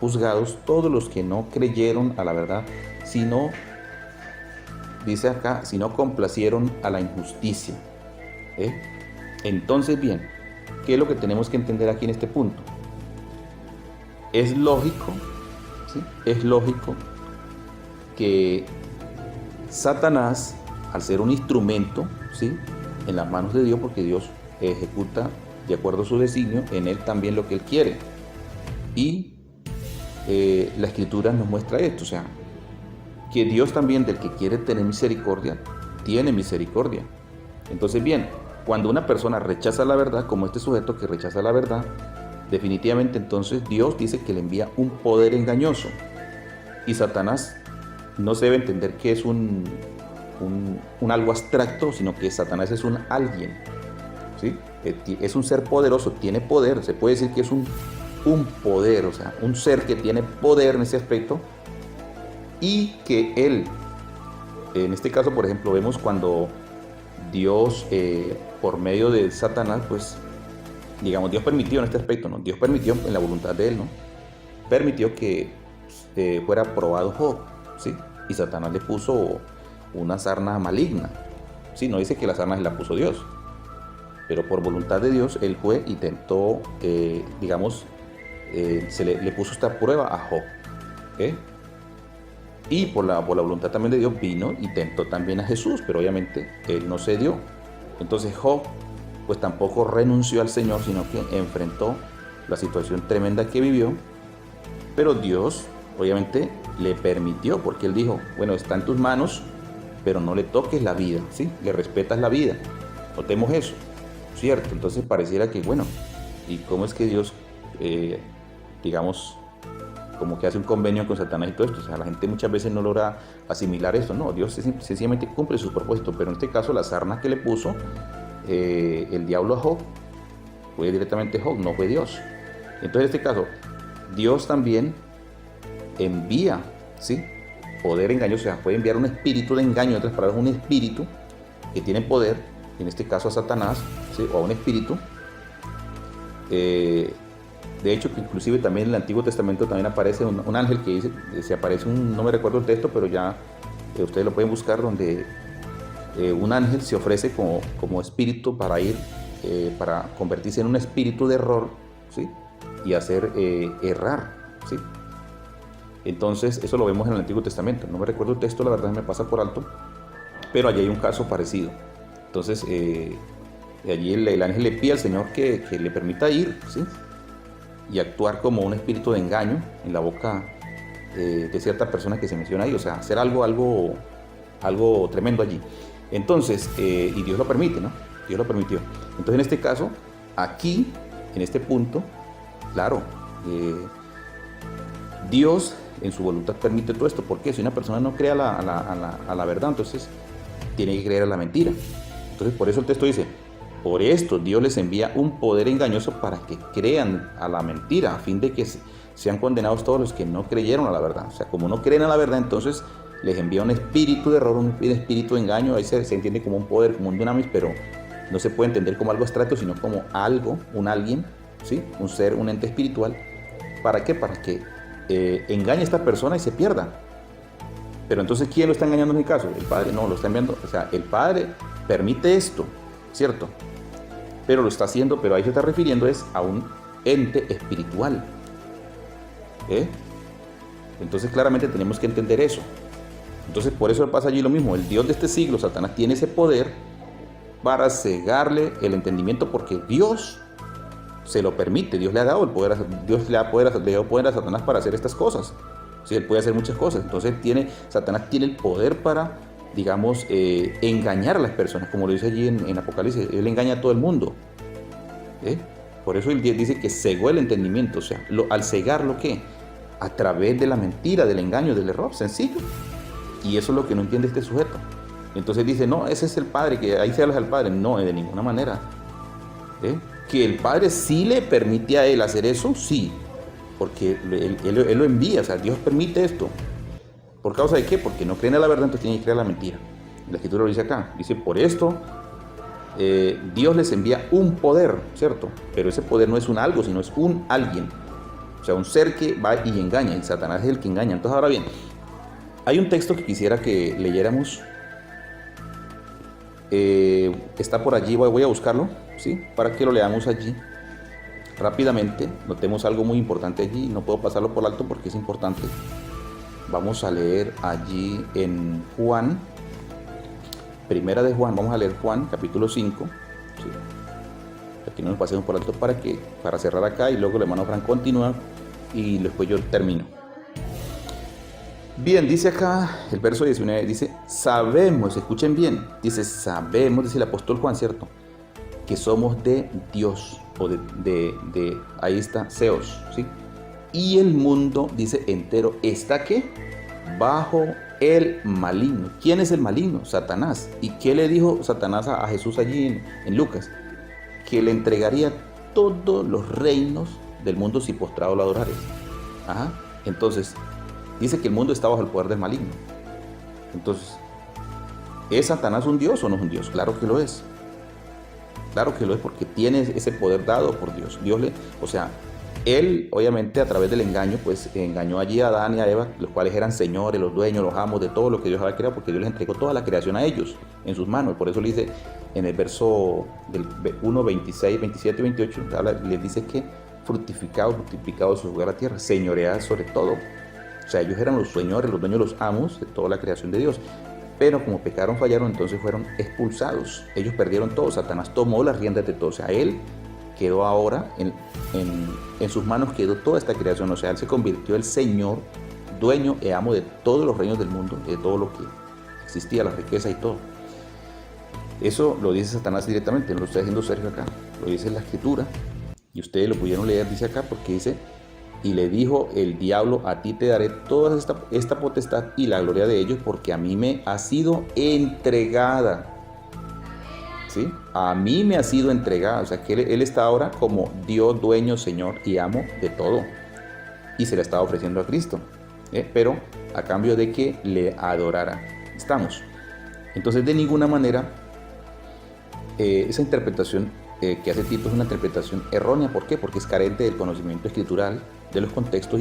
A: juzgados todos los que no creyeron a la verdad, sino, dice acá, si no complacieron a la injusticia. Entonces, bien, ¿qué es lo que tenemos que entender aquí en este punto? Es lógico, ¿sí? Es lógico que Satanás, al ser un instrumento, ¿sí?, en las manos de Dios, porque Dios ejecuta de acuerdo a su designio en él también lo que él quiere. Y la Escritura nos muestra esto, o sea, que Dios también, del que quiere tener misericordia, tiene misericordia. Entonces, bien, cuando una persona rechaza la verdad, como este sujeto que rechaza la verdad, definitivamente entonces Dios dice que le envía un poder engañoso. Y Satanás no se debe entender que es un algo abstracto, sino que Satanás es un alguien, ¿sí? Es un ser poderoso, tiene poder, se puede decir que es un poder, o sea, un ser que tiene poder en ese aspecto, y que él, en este caso, por ejemplo, vemos cuando Dios, por medio de Satanás, pues, digamos, Dios permitió en este aspecto, ¿no? Dios permitió en la voluntad de él, ¿no? Permitió que fuera probado Job, ¿sí? Y Satanás le puso una sarna maligna, ¿sí? No dice que la sarna se la puso Dios, pero por voluntad de Dios él fue y tentó, digamos, le puso esta prueba a Job, ¿eh? Y por la voluntad también de Dios vino y tentó también a Jesús, pero obviamente él no cedió. Entonces Job pues tampoco renunció al Señor, sino que enfrentó la situación tremenda que vivió, pero Dios obviamente le permitió, porque él dijo, bueno, está en tus manos, pero no le toques la vida, ¿sí? Le respetas la vida, notemos eso, ¿cierto? Entonces pareciera que, bueno, ¿y cómo es que Dios, digamos, como que hace un convenio con Satanás y todo esto? O sea, la gente muchas veces no logra asimilar esto, no, Dios sencillamente cumple sus propósitos, pero en este caso la sarna que le puso el diablo a Job fue directamente Job, no fue Dios. Entonces en este caso, Dios también envía, ¿sí?, poder engañoso, o sea, puede enviar un espíritu de engaño, en otras palabras, un espíritu que tiene poder, en este caso a Satanás, ¿sí?, o a un espíritu. De hecho, que inclusive también en el Antiguo Testamento también aparece un ángel que dice, se aparece no me recuerdo el texto, pero ya ustedes lo pueden buscar, donde un ángel se ofrece como espíritu para ir, para convertirse en un espíritu de error, ¿sí?, y hacer errar, ¿sí? Entonces, eso lo vemos en el Antiguo Testamento. No me recuerdo el texto, la verdad me pasa por alto, pero allí hay un caso parecido. Entonces, allí el ángel le pide al Señor que le permita ir, ¿sí?, y actuar como un espíritu de engaño en la boca de cierta persona que se menciona ahí, o sea, hacer algo tremendo allí. Entonces, y Dios lo permite, ¿no? Dios lo permitió. Entonces, en este caso, aquí, en este punto, claro, Dios en su voluntad permite todo esto. ¿Por qué? Si una persona no cree a la verdad, entonces tiene que creer a la mentira. Entonces, por eso el texto dice, por esto Dios les envía un poder engañoso para que crean a la mentira, a fin de que sean condenados todos los que no creyeron a la verdad. O sea, como no creen a la verdad, entonces les envía un espíritu de error, un espíritu de engaño. Ahí se entiende como un poder, como un dunamis, pero no se puede entender como algo abstracto, sino como algo, un alguien, ¿sí?, un ser, un ente espiritual. ¿Para qué? Para que engañe a esta persona y se pierda. Pero entonces, ¿quién lo está engañando en mi caso? El Padre. No, lo está enviando, o sea, el Padre permite esto, ¿cierto? Pero lo está haciendo, pero ahí se está refiriendo es a un ente espiritual, Entonces claramente tenemos que entender eso. Entonces por eso pasa allí lo mismo. El Dios de este siglo, Satanás, tiene ese poder para cegarle el entendimiento, porque Dios se lo permite. Dios le ha dado el poder, Dios le ha dado poder a Satanás para hacer estas cosas. Sí, él puede hacer muchas cosas. Entonces Satanás tiene el poder para, digamos, engañar a las personas, como lo dice allí en Apocalipsis. Él engaña a todo el mundo, Por eso él dice que cegó el entendimiento. O sea, al cegarlo, ¿qué? A través de la mentira, del engaño, del error, sencillo. Y eso es lo que no entiende este sujeto. Entonces dice, no, ese es el Padre, que ahí se habla al Padre. No, de ninguna manera. Que el Padre sí le permite a él hacer eso, sí, porque él lo envía, o sea, Dios permite esto. ¿Por causa de qué? Porque no creen a la verdad, entonces tienen que creer a la mentira. La Escritura lo dice acá, dice, por esto Dios les envía un poder, ¿cierto? Pero ese poder no es un algo, sino es un alguien, o sea, un ser que va y engaña, y Satanás es el que engaña. Entonces, ahora bien, hay un texto que quisiera que leyéramos, está por allí, voy a buscarlo, ¿sí?, para que lo leamos allí rápidamente. Notemos algo muy importante allí, no puedo pasarlo por alto porque es importante. Vamos a leer allí en Juan, primera de Juan, vamos a leer Juan capítulo 5, ¿sí? Aquí no nos pasemos por alto para cerrar acá, y luego el hermano Fran continúa y después yo termino. Bien, dice acá el verso 19, dice, sabemos, escuchen bien, dice, sabemos, dice el apóstol Juan, ¿cierto?, que somos de Dios. o ahí está, Zeus, ¿sí? Y el mundo, dice, entero, ¿está qué? Bajo el maligno. ¿Quién es el maligno? Satanás. ¿Y qué le dijo Satanás a Jesús allí en Lucas? Que le entregaría todos los reinos del mundo si postrado lo adorares. Ajá. Entonces, dice que el mundo está bajo el poder del maligno. Entonces, ¿es Satanás un Dios o no es un Dios? Claro que lo es. Claro que lo es, porque tiene ese poder dado por Dios. Él, obviamente, a través del engaño, pues engañó allí a Adán y a Eva, los cuales eran señores, los dueños, los amos de todo lo que Dios había creado, porque Dios les entregó toda la creación a ellos, en sus manos. Por eso le dice en el verso del 1, 26, 27 y 28, les dice que multiplicado su lugar a la tierra, señoread sobre todo. O sea, ellos eran los señores, los dueños, los amos de toda la creación de Dios. Pero como pecaron, fallaron, entonces fueron expulsados. Ellos perdieron todo. Satanás tomó las riendas de todo. O sea, él quedó ahora en sus manos, quedó toda esta creación. O sea, él se convirtió el Señor, dueño y amo de todos los reinos del mundo, de todo lo que existía, la riqueza y todo. Eso lo dice Satanás directamente, no lo está diciendo Sergio acá, lo dice en la Escritura. Y ustedes lo pudieron leer, dice acá, porque dice: y le dijo el diablo, a ti te daré toda esta potestad y la gloria de ellos, porque a mí me ha sido entregada. ¿Sí? A mí me ha sido entregada. O sea, que él está ahora como Dios, dueño, Señor y amo de todo. Y se le está ofreciendo a Cristo. Pero a cambio de que le adorara. Estamos. Entonces, de ninguna manera, esa interpretación que hace Tito es una interpretación errónea. ¿Por qué? Porque es carente del conocimiento escritural, de los contextos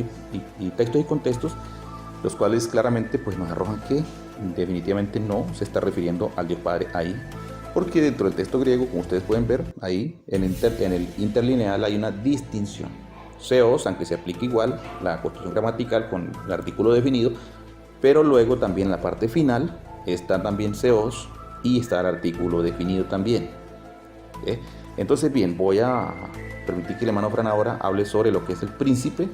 A: y textos y contextos, los cuales claramente pues nos arrojan que definitivamente no se está refiriendo al Dios Padre ahí, porque dentro del texto griego, como ustedes pueden ver ahí en el interlineal, hay una distinción. Zeus, aunque se aplique igual la construcción gramatical con el artículo definido, pero luego también en la parte final está también Zeus y está el artículo definido también. Entonces, bien, voy a permitir que el hermano Fran ahora hable sobre lo que es el príncipe,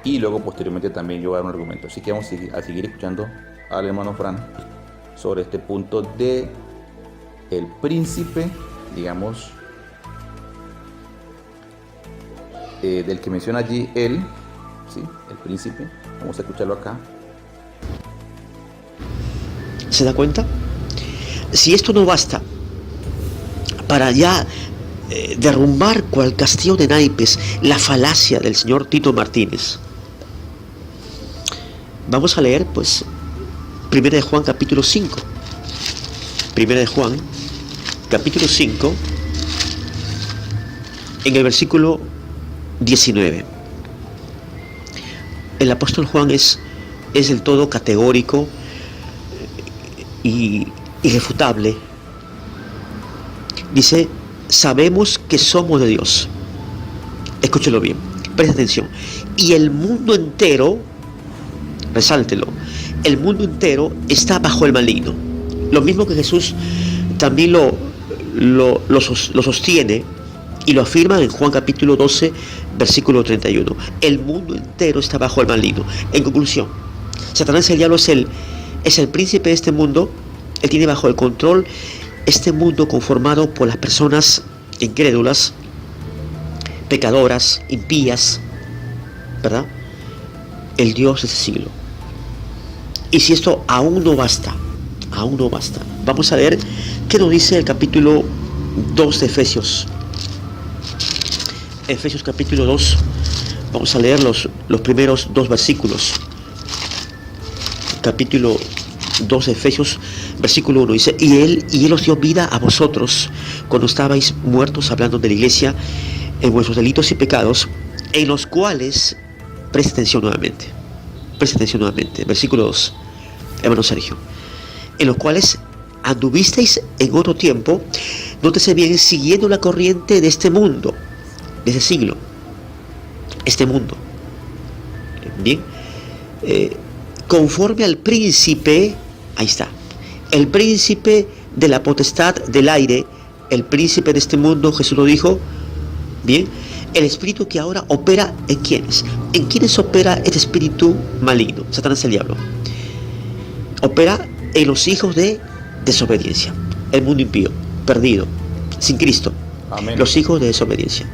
A: y luego posteriormente también yo voy a dar un argumento. Así que vamos a seguir escuchando al hermano Fran sobre este punto de el príncipe, digamos, del que menciona allí él, ¿sí? El príncipe. Vamos a escucharlo acá.
C: ¿Se da cuenta? Si esto no basta para ya derrumbar cual castillo de naipes la falacia del señor Tito Martínez, vamos a leer pues 1 de Juan capítulo 5. 1 de Juan capítulo 5, en el versículo 19. El apóstol Juan es del todo categórico y irrefutable. Dice: sabemos que somos de Dios. Escúchelo bien, presta atención. Y el mundo entero, resáltelo, el mundo entero está bajo el maligno. Lo mismo que Jesús también lo sostiene y lo afirma en Juan capítulo 12, versículo 31. El mundo entero está bajo el maligno. En conclusión, Satanás, el diablo, es el príncipe de este mundo. Él tiene bajo el control este mundo conformado por las personas incrédulas, pecadoras, impías, ¿verdad? El Dios de ese siglo. Y si esto aún no basta, vamos a ver qué nos dice el capítulo 2 de Efesios. Efesios capítulo 2, vamos a leer los primeros 2 versículos. Capítulo 2 de Efesios, versículo 1, dice: y él os dio vida a vosotros cuando estabais muertos, hablando de la iglesia, en vuestros delitos y pecados, en los cuales, presta atención nuevamente, versículo 2, hermano Sergio, en los cuales anduvisteis en otro tiempo, nótese bien, siguiendo la corriente de este mundo, de ese siglo, este mundo, bien, conforme al príncipe, ahí está, el príncipe de la potestad del aire, el príncipe de este mundo, Jesús lo dijo, bien, el espíritu que ahora opera en quienes. ¿En quiénes opera este espíritu maligno? Satanás, el diablo. Opera en los hijos de desobediencia, el mundo impío, perdido, sin Cristo,
A: Amén.
C: Los hijos de desobediencia.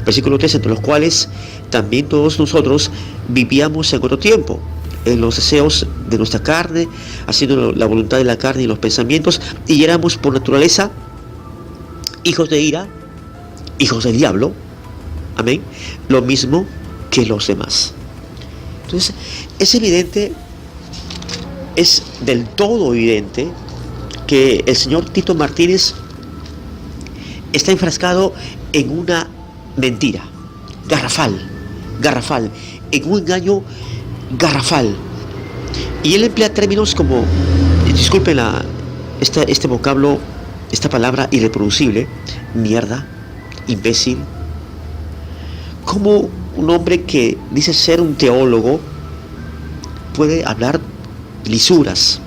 C: Versículo 3, entre los cuales también todos nosotros vivíamos en otro tiempo, en los deseos de nuestra carne, haciendo la voluntad de la carne y los pensamientos, y éramos por naturaleza hijos de ira, hijos del diablo, amén, lo mismo que los demás. Entonces, es evidente, es del todo evidente que el señor Tito Martínez está enfrascado en una mentira, garrafal, en un engaño garrafal. Y él emplea términos como, disculpen este vocablo, esta palabra irreproducible, mierda, imbécil. ¿Cómo un hombre que dice ser un teólogo puede hablar lisuras,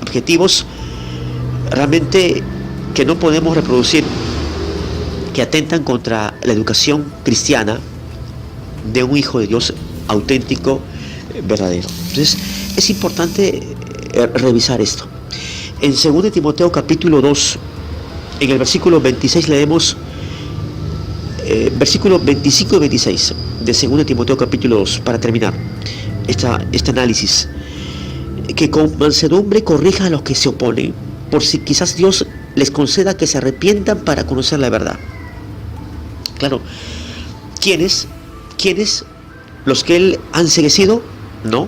C: adjetivos realmente que no podemos reproducir, que atentan contra la educación cristiana de un hijo de Dios auténtico, verdadero? Entonces es importante revisar esto. En 2 Timoteo capítulo 2, en el versículo 26 leemos versículos 25 y 26 de 2 Timoteo capítulo 2, para terminar este análisis: que con mansedumbre corrija a los que se oponen, por si quizás Dios les conceda que se arrepientan para conocer la verdad. Claro, ¿quiénes? ¿Los que él han enceguecido? No.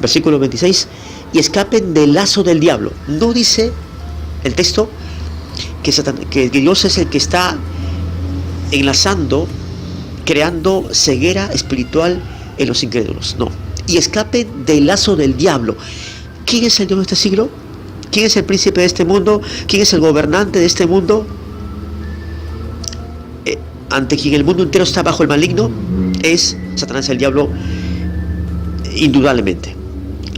C: Versículo 26: y escapen del lazo del diablo. No dice el texto que Dios es el que está enlazando, creando ceguera espiritual en los incrédulos. No. Y escapen del lazo del diablo. ¿Quién es el Dios de este siglo? ¿Quién es el príncipe de este mundo? ¿Quién es el gobernante de este mundo? Ante quien el mundo entero está bajo el maligno, es Satanás, el diablo, indudablemente.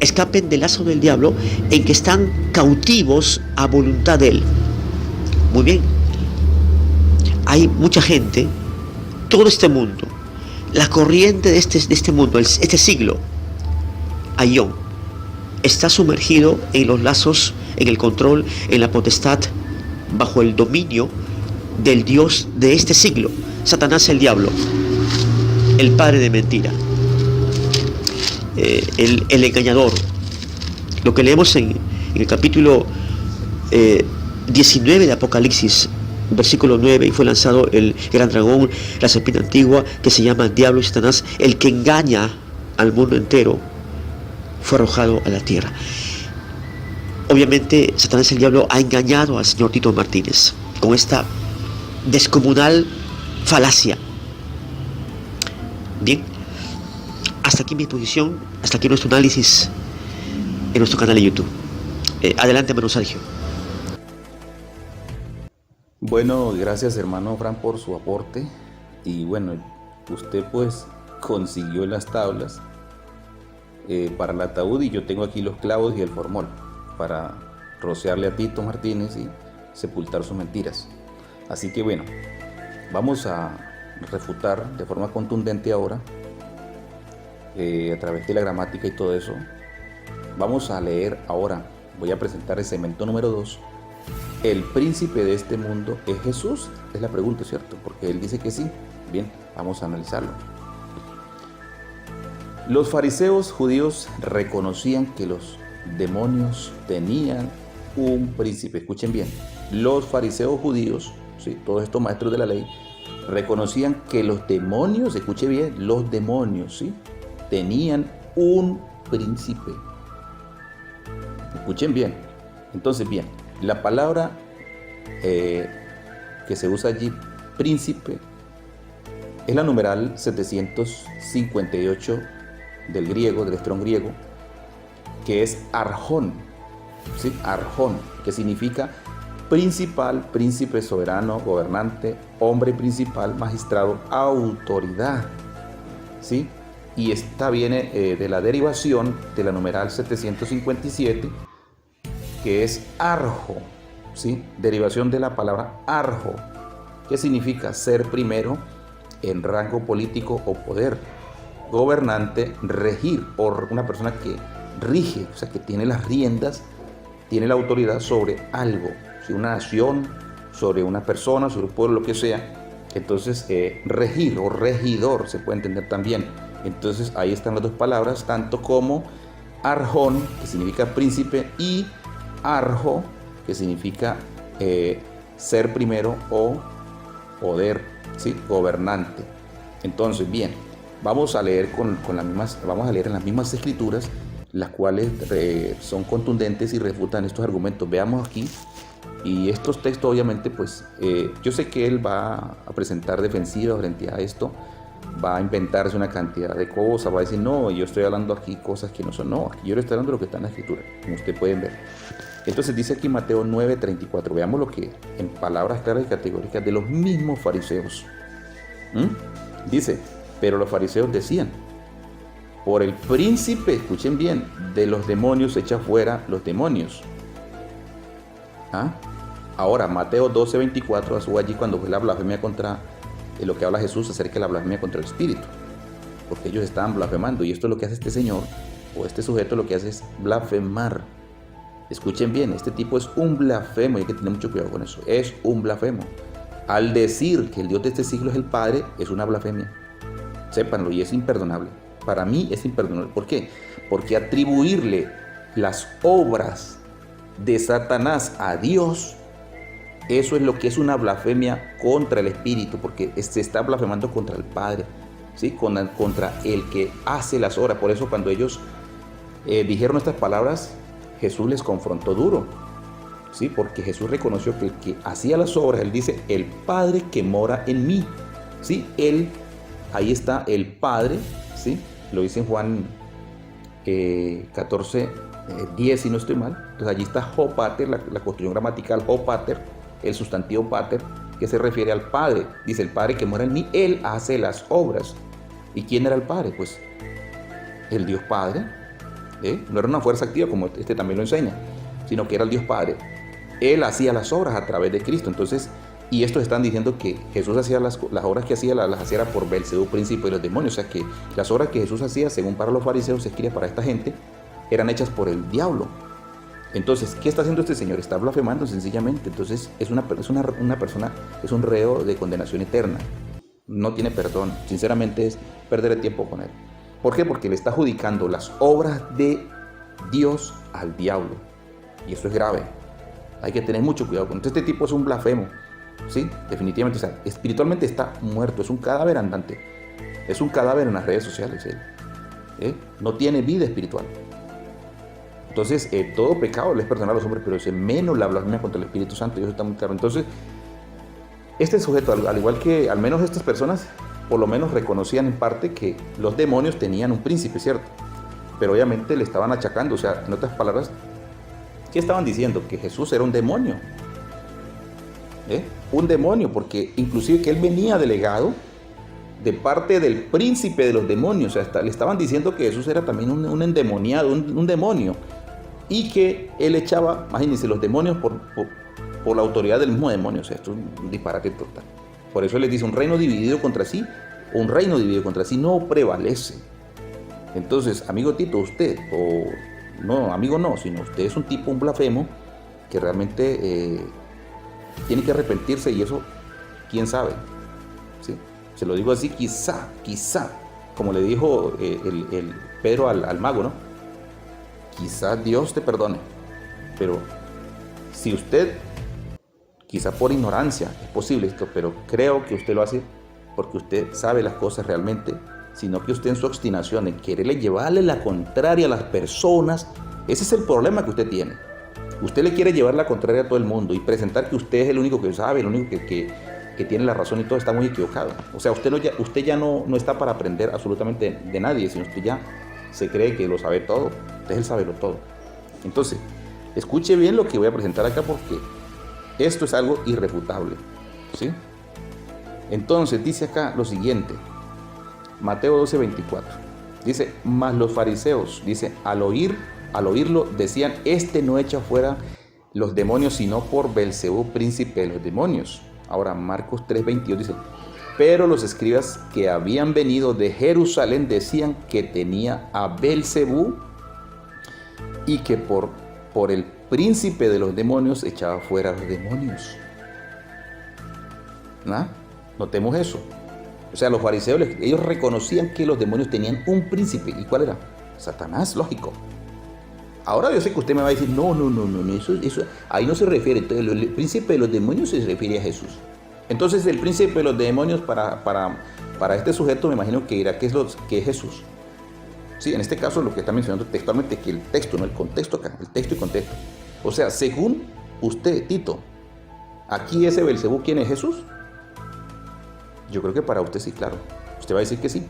C: Escapen del lazo del diablo en que están cautivos a voluntad de él. Muy bien. Hay mucha gente, todo este mundo, la corriente de este mundo, este siglo, Aión, está sumergido en los lazos, en el control, en la potestad, bajo el dominio del Dios de este siglo, Satanás, el diablo, el padre de mentira, el engañador. Lo que leemos en el capítulo 19 de Apocalipsis, versículo 9: y fue lanzado el gran dragón, la serpiente antigua, que se llama Diablo y Satanás, el que engaña al mundo entero, fue arrojado a la tierra. Obviamente Satanás, el diablo, ha engañado al señor Tito Martínez con esta descomunal falacia. Bien, hasta aquí mi exposición, hasta aquí nuestro análisis en nuestro canal de YouTube. Adelante, hermano Sergio.
A: Bueno, gracias hermano Fran por su aporte. Y bueno, usted pues consiguió las tablas para el ataúd, y yo tengo aquí los clavos y el formol para rociarle a Tito Martínez y sepultar sus mentiras. Así que bueno, vamos a refutar de forma contundente ahora, a través de la gramática y todo eso. Vamos a leer ahora, voy a presentar el segmento número 2. ¿El príncipe de este mundo es Jesús? Es la pregunta, ¿cierto? Porque él dice que sí. Bien, vamos a analizarlo. Los fariseos judíos reconocían que los demonios tenían un príncipe. Escuchen bien. Los fariseos judíos, ¿sí?, todos estos maestros de la ley, reconocían que los demonios, escuche bien, los demonios, ¿sí?, tenían un príncipe. Escuchen bien. Entonces, bien, la palabra que se usa allí, príncipe, es la numeral 758 del griego, del Strong griego, que es arjón, ¿sí? Arjón, que significa principal, príncipe, soberano, gobernante, hombre principal, magistrado, autoridad, ¿sí? Y esta viene de la derivación de la numeral 757, que es arjo, ¿sí? Derivación de la palabra arjo, que significa ser primero en rango político o poder, gobernante, regir, o una persona que rige, o sea, que tiene las riendas, tiene la autoridad sobre algo, ¿sí?, una nación, sobre una persona, sobre un pueblo, lo que sea. Entonces, regir o regidor se puede entender también. Entonces, ahí están las dos palabras, tanto como arjón, que significa príncipe, y arjo, que significa ser primero o poder, ¿sí? Gobernante. Entonces, bien, vamos a leer vamos a leer en las mismas escrituras, las cuales son contundentes y refutan estos argumentos. Veamos aquí. Y estos textos, obviamente, pues yo sé que él va a presentar defensiva frente a esto, va a inventarse una cantidad de cosas, va a decir, no, yo estoy hablando aquí cosas que no son, no, aquí yo le estoy hablando de lo que está en la escritura, como ustedes pueden ver. Entonces dice aquí Mateo 9:34, veamos lo que, en palabras claras y categóricas, de los mismos fariseos. Dice, pero los fariseos decían, por el príncipe, escuchen bien, de los demonios echa fuera los demonios. Ahora, Mateo 12:24, a allí cuando fue la blasfemia contra lo que habla Jesús acerca de la blasfemia contra el Espíritu, porque ellos estaban blasfemando, y esto es lo que hace este señor, o este sujeto lo que hace es blasfemar. Escuchen bien, este tipo es un blasfemo, y hay que tener mucho cuidado con eso, es un blasfemo. Al decir que el Dios de este siglo es el Padre, es una blasfemia, sépanlo, y es imperdonable. Para mí es imperdonable. ¿Por qué? Porque atribuirle las obras de Satanás a Dios, eso es lo que es una blasfemia contra el Espíritu, porque se está blasfemando contra el Padre, ¿sí? Contra el que hace las obras. Por eso cuando ellos dijeron estas palabras, Jesús les confrontó duro, ¿sí? Porque Jesús reconoció que el que hacía las obras, él dice, el Padre que mora en mí, ¿sí? Él, ahí está el Padre, ¿sí? Lo dice en Juan 14:10, si no estoy mal. Entonces allí está ho pater, la construcción gramatical ho pater, el sustantivo pater, que se refiere al Padre. Dice, el Padre que mora en mí, Él hace las obras. ¿Y quién era el Padre? Pues el Dios Padre. No era una fuerza activa como este también lo enseña, sino que era el Dios Padre. Él hacía las obras a través de Cristo. Entonces, y estos están diciendo que Jesús hacía las obras que hacía, las hacía por Belcebú, príncipe de los demonios. O sea que las obras que Jesús hacía, según para los fariseos, se escribe para esta gente, eran hechas por el diablo. Entonces, ¿qué está haciendo este señor? Está blasfemando sencillamente. Entonces, es una persona, es un reo de condenación eterna. No tiene perdón. Sinceramente, es perder el tiempo con él. ¿Por qué? Porque le está adjudicando las obras de Dios al diablo. Y eso es grave. Hay que tener mucho cuidado con esto. Este tipo es un blasfemo. ¿Sí? Definitivamente. O sea, espiritualmente está muerto. Es un cadáver andante. Es un cadáver en las redes sociales. No tiene vida espiritual. Entonces, todo pecado le es perdonado a los hombres, pero es menos la blasfemia contra el Espíritu Santo, y eso está muy claro. Entonces, este sujeto, al igual que al menos estas personas, por lo menos reconocían en parte que los demonios tenían un príncipe, ¿cierto? Pero obviamente le estaban achacando, o sea, en otras palabras, ¿qué estaban diciendo? Que Jesús era un demonio. Un demonio, porque inclusive que él venía delegado de parte del príncipe de los demonios. O sea, le estaban diciendo que Jesús era también un endemoniado, un demonio. Y que él echaba, imagínense, los demonios por la autoridad del mismo demonio. O sea, esto es un disparate total. Por eso les dice, un reino dividido contra sí no prevalece. Entonces, amigo Tito, usted, o no, amigo no, sino usted es un tipo, un blasfemo, que realmente tiene que arrepentirse, y eso, quién sabe. ¿Sí? Se lo digo así, quizá, como le dijo el Pedro al mago, ¿no? Quizá Dios te perdone, pero si usted, quizá por ignorancia, es posible esto, pero creo que usted lo hace porque usted sabe las cosas realmente, sino que usted en su obstinación, en quererle llevarle la contraria a las personas, ese es el problema que usted tiene. Usted le quiere llevar la contraria a todo el mundo y presentar que usted es el único que sabe, el único que tiene la razón, y todo está muy equivocado. O sea, usted ya no está para aprender absolutamente de nadie, sino usted ya se cree que lo sabe todo. Usted es el sabelo todo. Entonces, escuche bien lo que voy a presentar acá, porque esto es algo irrefutable, ¿sí? Entonces, dice acá lo siguiente, Mateo 12:24. Dice, mas los fariseos, dice, al oírlo, decían, este no echa fuera los demonios, sino por Belcebú, príncipe de los demonios. Ahora, Marcos 3:22 dice, pero los escribas que habían venido de Jerusalén decían que tenía a Belcebú y que por el príncipe de los demonios echaba fuera a los demonios. ¿Ah? Notemos eso. O sea, los fariseos, ellos reconocían que los demonios tenían un príncipe. ¿Y cuál era? Satanás, lógico. Ahora yo sé que usted me va a decir, no, eso ahí no se refiere. El príncipe de los demonios se refiere a Jesús. Entonces el príncipe de los demonios para este sujeto me imagino que dirá que es Jesús. Sí, en este caso lo que está mencionando textualmente es que el texto, no el contexto acá, el texto y contexto. O sea, según usted, Tito, aquí ese Belcebú, ¿quién es Jesús? Yo creo que para usted sí, claro. Usted va a decir que sí.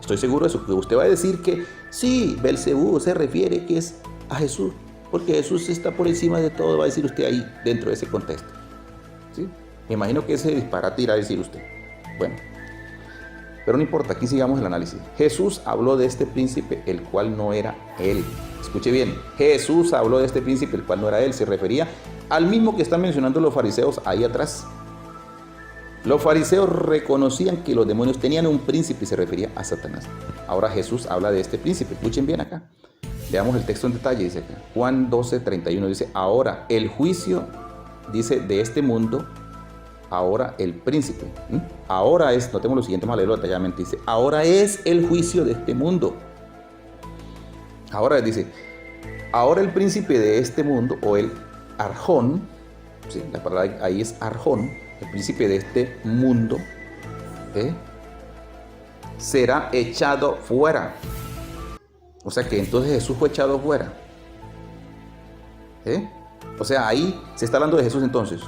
A: Estoy seguro de eso, que usted va a decir que sí, Belcebú se refiere que es a Jesús, porque Jesús está por encima de todo, va a decir usted ahí, dentro de ese contexto. ¿Sí? Me imagino que ese disparate irá a decir usted. Bueno, pero no importa, aquí sigamos el análisis. Jesús habló de este príncipe, el cual no era él. Escuche bien, Jesús habló de este príncipe, el cual no era él. Se refería al mismo que están mencionando los fariseos ahí atrás. Los fariseos reconocían que los demonios tenían un príncipe y se refería a Satanás. Ahora Jesús habla de este príncipe. Escuchen bien acá. Veamos el texto en detalle. Dice acá, Juan 12:31 dice, ahora el juicio, dice, de este mundo, ahora el príncipe. Ahora es, notemos lo siguiente, vamos a leerlo detalladamente. Dice, ahora es el juicio de este mundo. Ahora dice, ahora el príncipe de este mundo, o el Arjón, ¿sí? La palabra ahí es Arjón, el príncipe de este mundo, será echado fuera. O sea que entonces Jesús fue echado fuera. O sea, ahí se está hablando de Jesús entonces.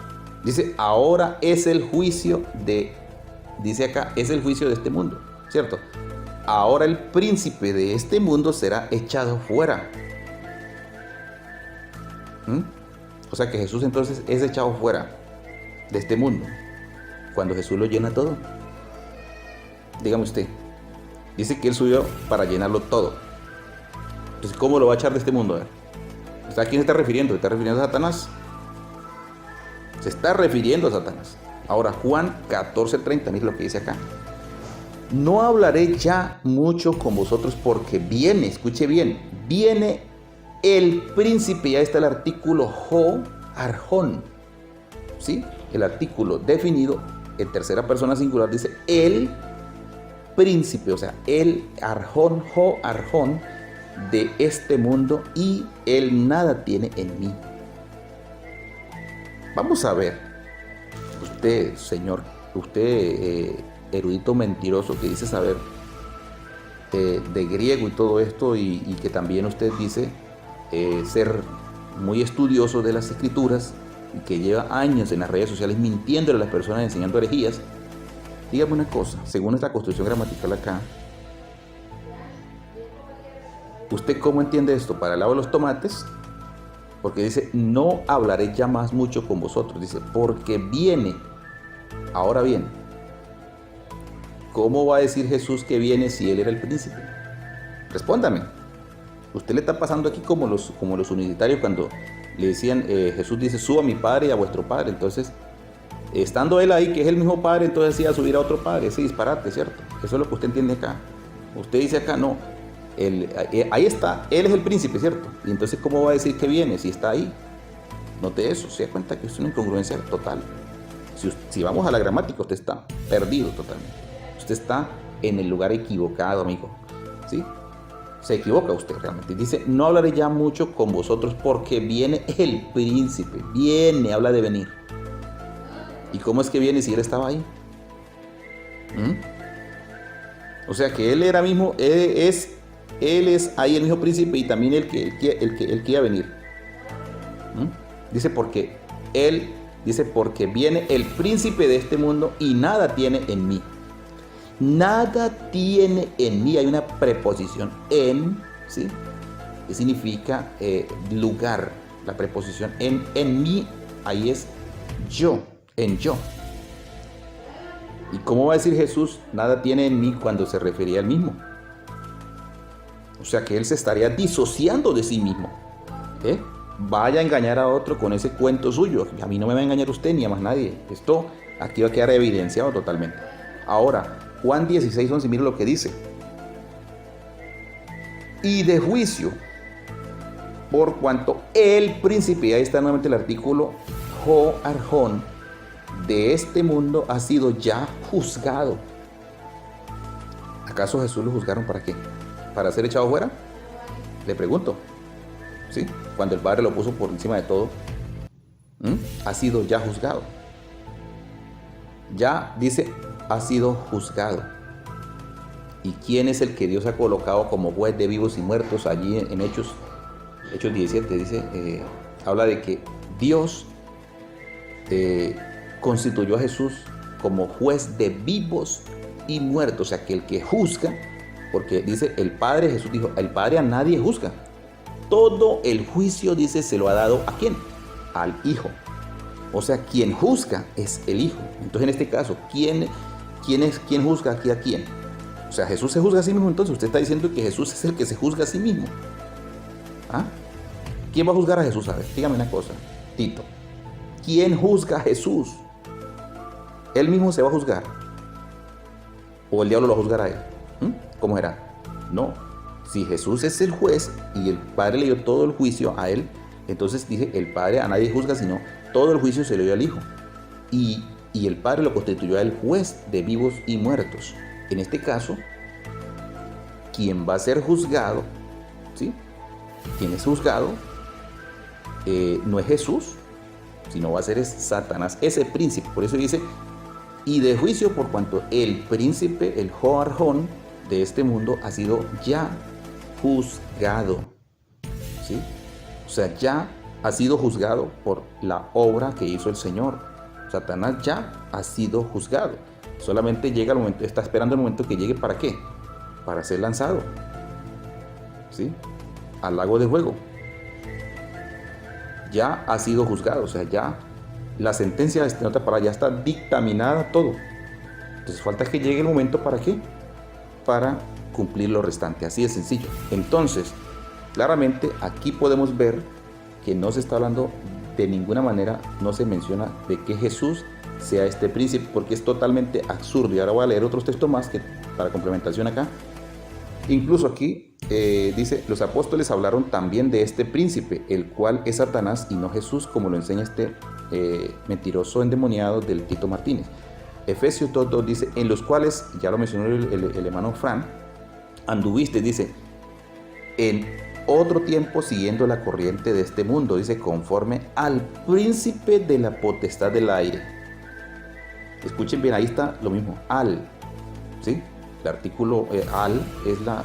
A: Dice, ahora es el juicio de, dice acá, es el juicio de este mundo, ¿cierto? Ahora el príncipe de este mundo será echado fuera. O sea que Jesús entonces es echado fuera de este mundo, cuando Jesús lo llena todo. Dígame usted, dice que Él subió para llenarlo todo. Entonces, ¿cómo lo va a echar de este mundo? ¿A quién se está refiriendo? ¿Se está refiriendo a Satanás? Se está refiriendo a Satanás. Ahora, Juan 14:30, mire lo que dice acá. No hablaré ya mucho con vosotros porque viene, escuche bien, viene el príncipe, ya está el artículo ho, arjón, ¿sí? El artículo definido en tercera persona singular dice el príncipe, o sea, el arjón, ho, arjón de este mundo, y él nada tiene en mí. Vamos a ver, usted, señor, usted erudito mentiroso que dice saber de griego y todo esto, y que también usted dice ser muy estudioso de las escrituras y que lleva años en las redes sociales mintiéndole a las personas, enseñando herejías. Dígame una cosa, según esta construcción gramatical acá, ¿usted cómo entiende esto? Para el lado de los tomates, porque dice, no hablaré ya más mucho con vosotros. Dice, porque viene. Ahora bien, ¿cómo va a decir Jesús que viene si Él era el príncipe? Respóndame. Usted le está pasando aquí como los universitarios cuando le decían, Jesús dice, suba a mi Padre y a vuestro Padre. Entonces, estando Él ahí, que es el mismo Padre, entonces sí, a subir a otro Padre. Ese disparate, ¿cierto? Eso es lo que usted entiende acá. Usted dice acá, no. Ahí está, Él es el príncipe, ¿cierto? Y entonces, ¿cómo va a decir que viene si está ahí? Note eso, se da cuenta que es una incongruencia total. Si vamos a la gramática, usted está perdido totalmente. Usted está en el lugar equivocado, amigo, ¿sí? Se equivoca usted realmente. Dice, no hablaré ya mucho con vosotros porque viene el príncipe. Viene, habla de venir. ¿Y cómo es que viene si Él estaba ahí? O sea que Él era mismo, Él es ahí el mismo príncipe y también el que iba a venir. Dice porque viene el príncipe de este mundo y nada tiene en mí. Nada tiene en mí. Hay una preposición en, ¿sí? Que significa lugar. La preposición en mí, ahí es yo, en yo. ¿Y cómo va a decir Jesús, nada tiene en mí, cuando se refería al mismo? O sea que Él se estaría disociando de sí mismo. Vaya a engañar a otro con ese cuento suyo. A mí no me va a engañar usted ni a más nadie. Esto aquí va a quedar evidenciado totalmente. Ahora, Juan 16:11, mire lo que dice. Y de juicio, por cuanto el príncipe, ahí está nuevamente el artículo ho, arjón, de este mundo ha sido ya juzgado. ¿Acaso Jesús lo juzgaron para qué? ¿Para ser echado fuera? Le pregunto. ¿Sí? Cuando el Padre lo puso por encima de todo, ha sido ya juzgado. Ya dice, ha sido juzgado. ¿Y quién es el que Dios ha colocado como juez de vivos y muertos? Allí en Hechos 17 dice, habla de que Dios constituyó a Jesús como juez de vivos y muertos. O sea, que el que juzga, porque dice el Padre, Jesús dijo, el Padre a nadie juzga. Todo el juicio, dice, se lo ha dado ¿a quién? Al Hijo. O sea, quien juzga es el Hijo. Entonces, en este caso, ¿quién juzga aquí a quién? O sea, Jesús se juzga a sí mismo. Entonces, usted está diciendo que Jesús es el que se juzga a sí mismo. ¿Ah? ¿Quién va a juzgar a Jesús? A ver, dígame una cosa, Tito. ¿Quién juzga a Jesús? ¿Él mismo se va a juzgar? ¿O el diablo lo juzgará a él? ¿Cómo era? No. Si Jesús es el juez y el Padre le dio todo el juicio a él, entonces dice, el Padre a nadie juzga, sino todo el juicio se le dio al Hijo. Y el Padre lo constituyó al juez de vivos y muertos. En este caso, quien va a ser juzgado, ¿sí? Quien es juzgado no es Jesús, sino va a ser Satanás, ese príncipe. Por eso dice, y de juicio por cuanto el príncipe, el Joarjón de este mundo ha sido ya juzgado. ¿Sí? O sea, ya ha sido juzgado por la obra que hizo el Señor. Satanás ya ha sido juzgado. Solamente llega el momento, está esperando el momento que llegue, ¿para qué? Para ser lanzado, ¿sí? Al lago de fuego. Ya ha sido juzgado, o sea, ya la sentencia, en otra palabra, ya está dictaminada todo. Entonces falta que llegue el momento, ¿para qué? Para cumplir lo restante, así de sencillo. Entonces, claramente aquí podemos ver que no se está hablando de ninguna manera, no se menciona de que Jesús sea este príncipe, porque es totalmente absurdo. Y ahora voy a leer otros textos más que para complementación acá. Incluso aquí dice, los apóstoles hablaron también de este príncipe, el cual es Satanás y no Jesús, como lo enseña este mentiroso endemoniado del Tito Martínez. Efesios 2:2 dice, en los cuales, ya lo mencionó el hermano Fran, anduviste, dice, en otro tiempo siguiendo la corriente de este mundo, dice, conforme al príncipe de la potestad del aire. Escuchen bien, ahí está lo mismo, al, ¿sí? El artículo al es la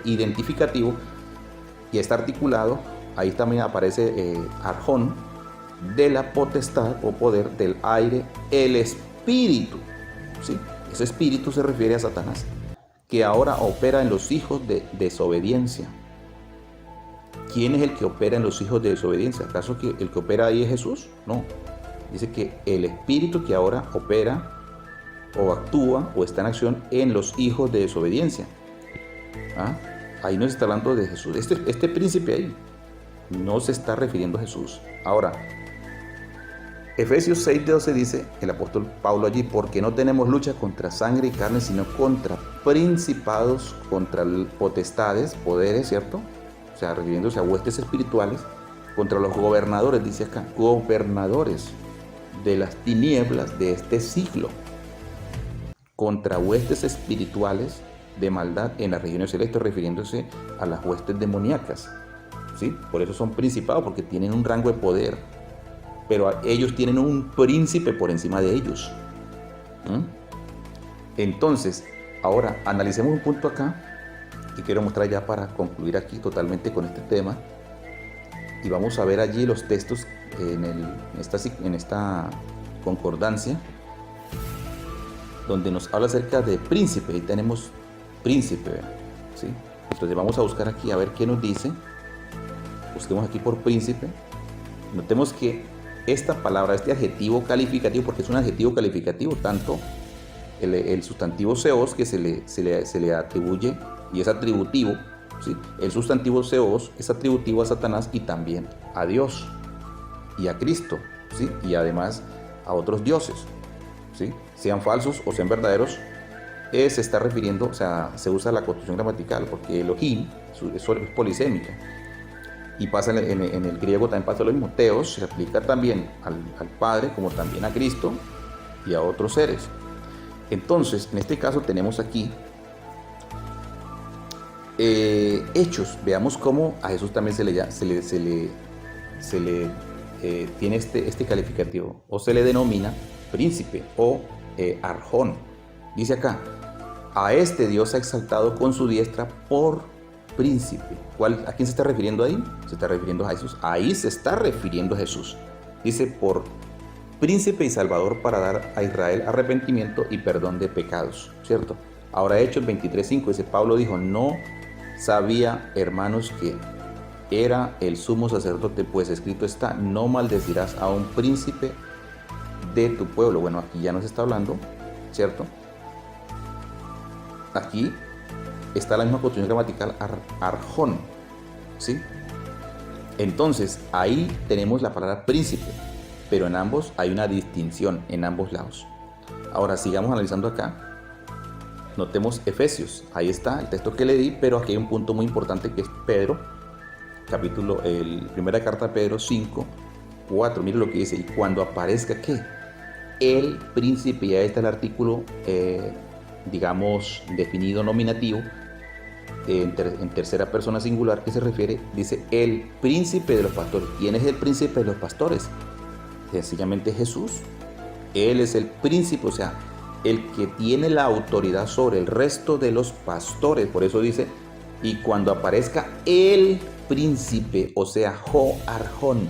A: identificativo y está articulado, ahí también aparece arjón, de la potestad o poder del aire, el espíritu, ¿sí? Ese espíritu se refiere a Satanás, que ahora opera en los hijos de desobediencia. ¿Quién es el que opera en los hijos de desobediencia? ¿Acaso que el que opera ahí es Jesús? No. Dice que el espíritu que ahora opera o actúa o está en acción en los hijos de desobediencia. ¿Ah? Ahí no se está hablando de Jesús. Este príncipe ahí no se está refiriendo a Jesús. Ahora, Efesios 6:12 dice el apóstol Pablo allí, porque no tenemos lucha contra sangre y carne, sino contra principados, contra potestades, poderes, ¿cierto? O sea, refiriéndose a huestes espirituales, contra los gobernadores, dice acá, gobernadores de las tinieblas de este siglo, contra huestes espirituales de maldad en las regiones celestes, refiriéndose a las huestes demoníacas, ¿sí? Por eso son principados, porque tienen un rango de poder, pero ellos tienen un príncipe por encima de ellos. Entonces, ahora analicemos un punto acá que quiero mostrar ya para concluir aquí totalmente con este tema, y vamos a ver allí los textos en esta concordancia donde nos habla acerca de príncipe. Ahí tenemos príncipe, ¿sí? Entonces vamos a buscar aquí a ver qué nos dice. Busquemos aquí por príncipe. Notemos que esta palabra, este adjetivo calificativo, porque es un adjetivo calificativo, tanto el sustantivo seos, que se le atribuye y es atributivo, ¿sí? El sustantivo seos es atributivo a Satanás y también a Dios y a Cristo, ¿sí? Y además a otros dioses, ¿sí? Sean falsos o sean verdaderos, se está refiriendo, o sea, se usa la construcción gramatical, porque Elohim es polisémica. Y pasa en el griego también pasa lo mismo. Teos se aplica también al Padre como también a Cristo, y a otros seres. Entonces, en este caso tenemos aquí hechos. Veamos cómo a Jesús también se le tiene este calificativo, o se le denomina príncipe o arjón. Dice acá, a este Dios ha exaltado con su diestra por príncipe. ¿A quién se está refiriendo ahí? Se está refiriendo a Jesús. Ahí se está refiriendo a Jesús. Dice, por príncipe y salvador para dar a Israel arrepentimiento y perdón de pecados, ¿cierto? Ahora Hechos 23:5 dice, Pablo dijo, no sabía, hermanos, que era el sumo sacerdote, pues escrito está, no maldecirás a un príncipe de tu pueblo. Bueno, aquí ya nos está hablando, ¿cierto? Aquí está la misma construcción gramatical, arjón, ¿sí? Entonces, ahí tenemos la palabra príncipe, pero en ambos hay una distinción, en ambos lados. Ahora, sigamos analizando acá. Notemos Efesios, ahí está el texto que le di, pero aquí hay un punto muy importante que es Pedro, primera carta de Pedro 5:4. Mire lo que dice, y cuando aparezca, ¿qué? El príncipe, ya está el artículo, digamos, definido nominativo, en tercera persona singular, que se refiere, dice, el príncipe de los pastores. ¿Quién es el príncipe de los pastores? Sencillamente Jesús. Él es el príncipe, o sea, el que tiene la autoridad sobre el resto de los pastores. Por eso dice, y cuando aparezca el príncipe, o sea, Arjón,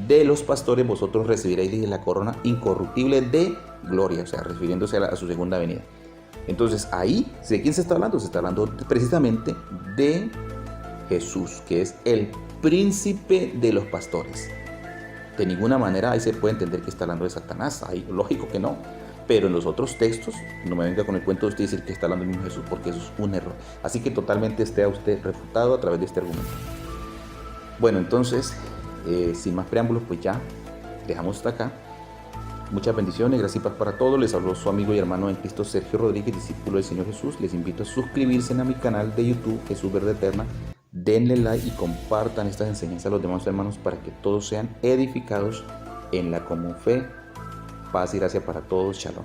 A: de los pastores, vosotros recibiréis la corona incorruptible de gloria, o sea, refiriéndose a su segunda venida. Entonces ahí, ¿de quién se está hablando? Se está hablando precisamente de Jesús, que es el príncipe de los pastores. De ninguna manera ahí se puede entender que está hablando de Satanás. Ahí, lógico que no. Pero en los otros textos, no me venga con el cuento de usted decir que está hablando del mismo Jesús, porque eso es un error. Así que totalmente esté a usted refutado a través de este argumento. Bueno, entonces, sin más preámbulos, pues ya dejamos hasta acá. Muchas bendiciones, gracias y paz para todos. Les habló su amigo y hermano en Cristo, Sergio Rodríguez, discípulo del Señor Jesús. Les invito a suscribirse a mi canal de YouTube, Jesús Verdad Eterna. Denle like y compartan estas enseñanzas a los demás hermanos para que todos sean edificados en la común fe. Paz y gracia para todos. Shalom.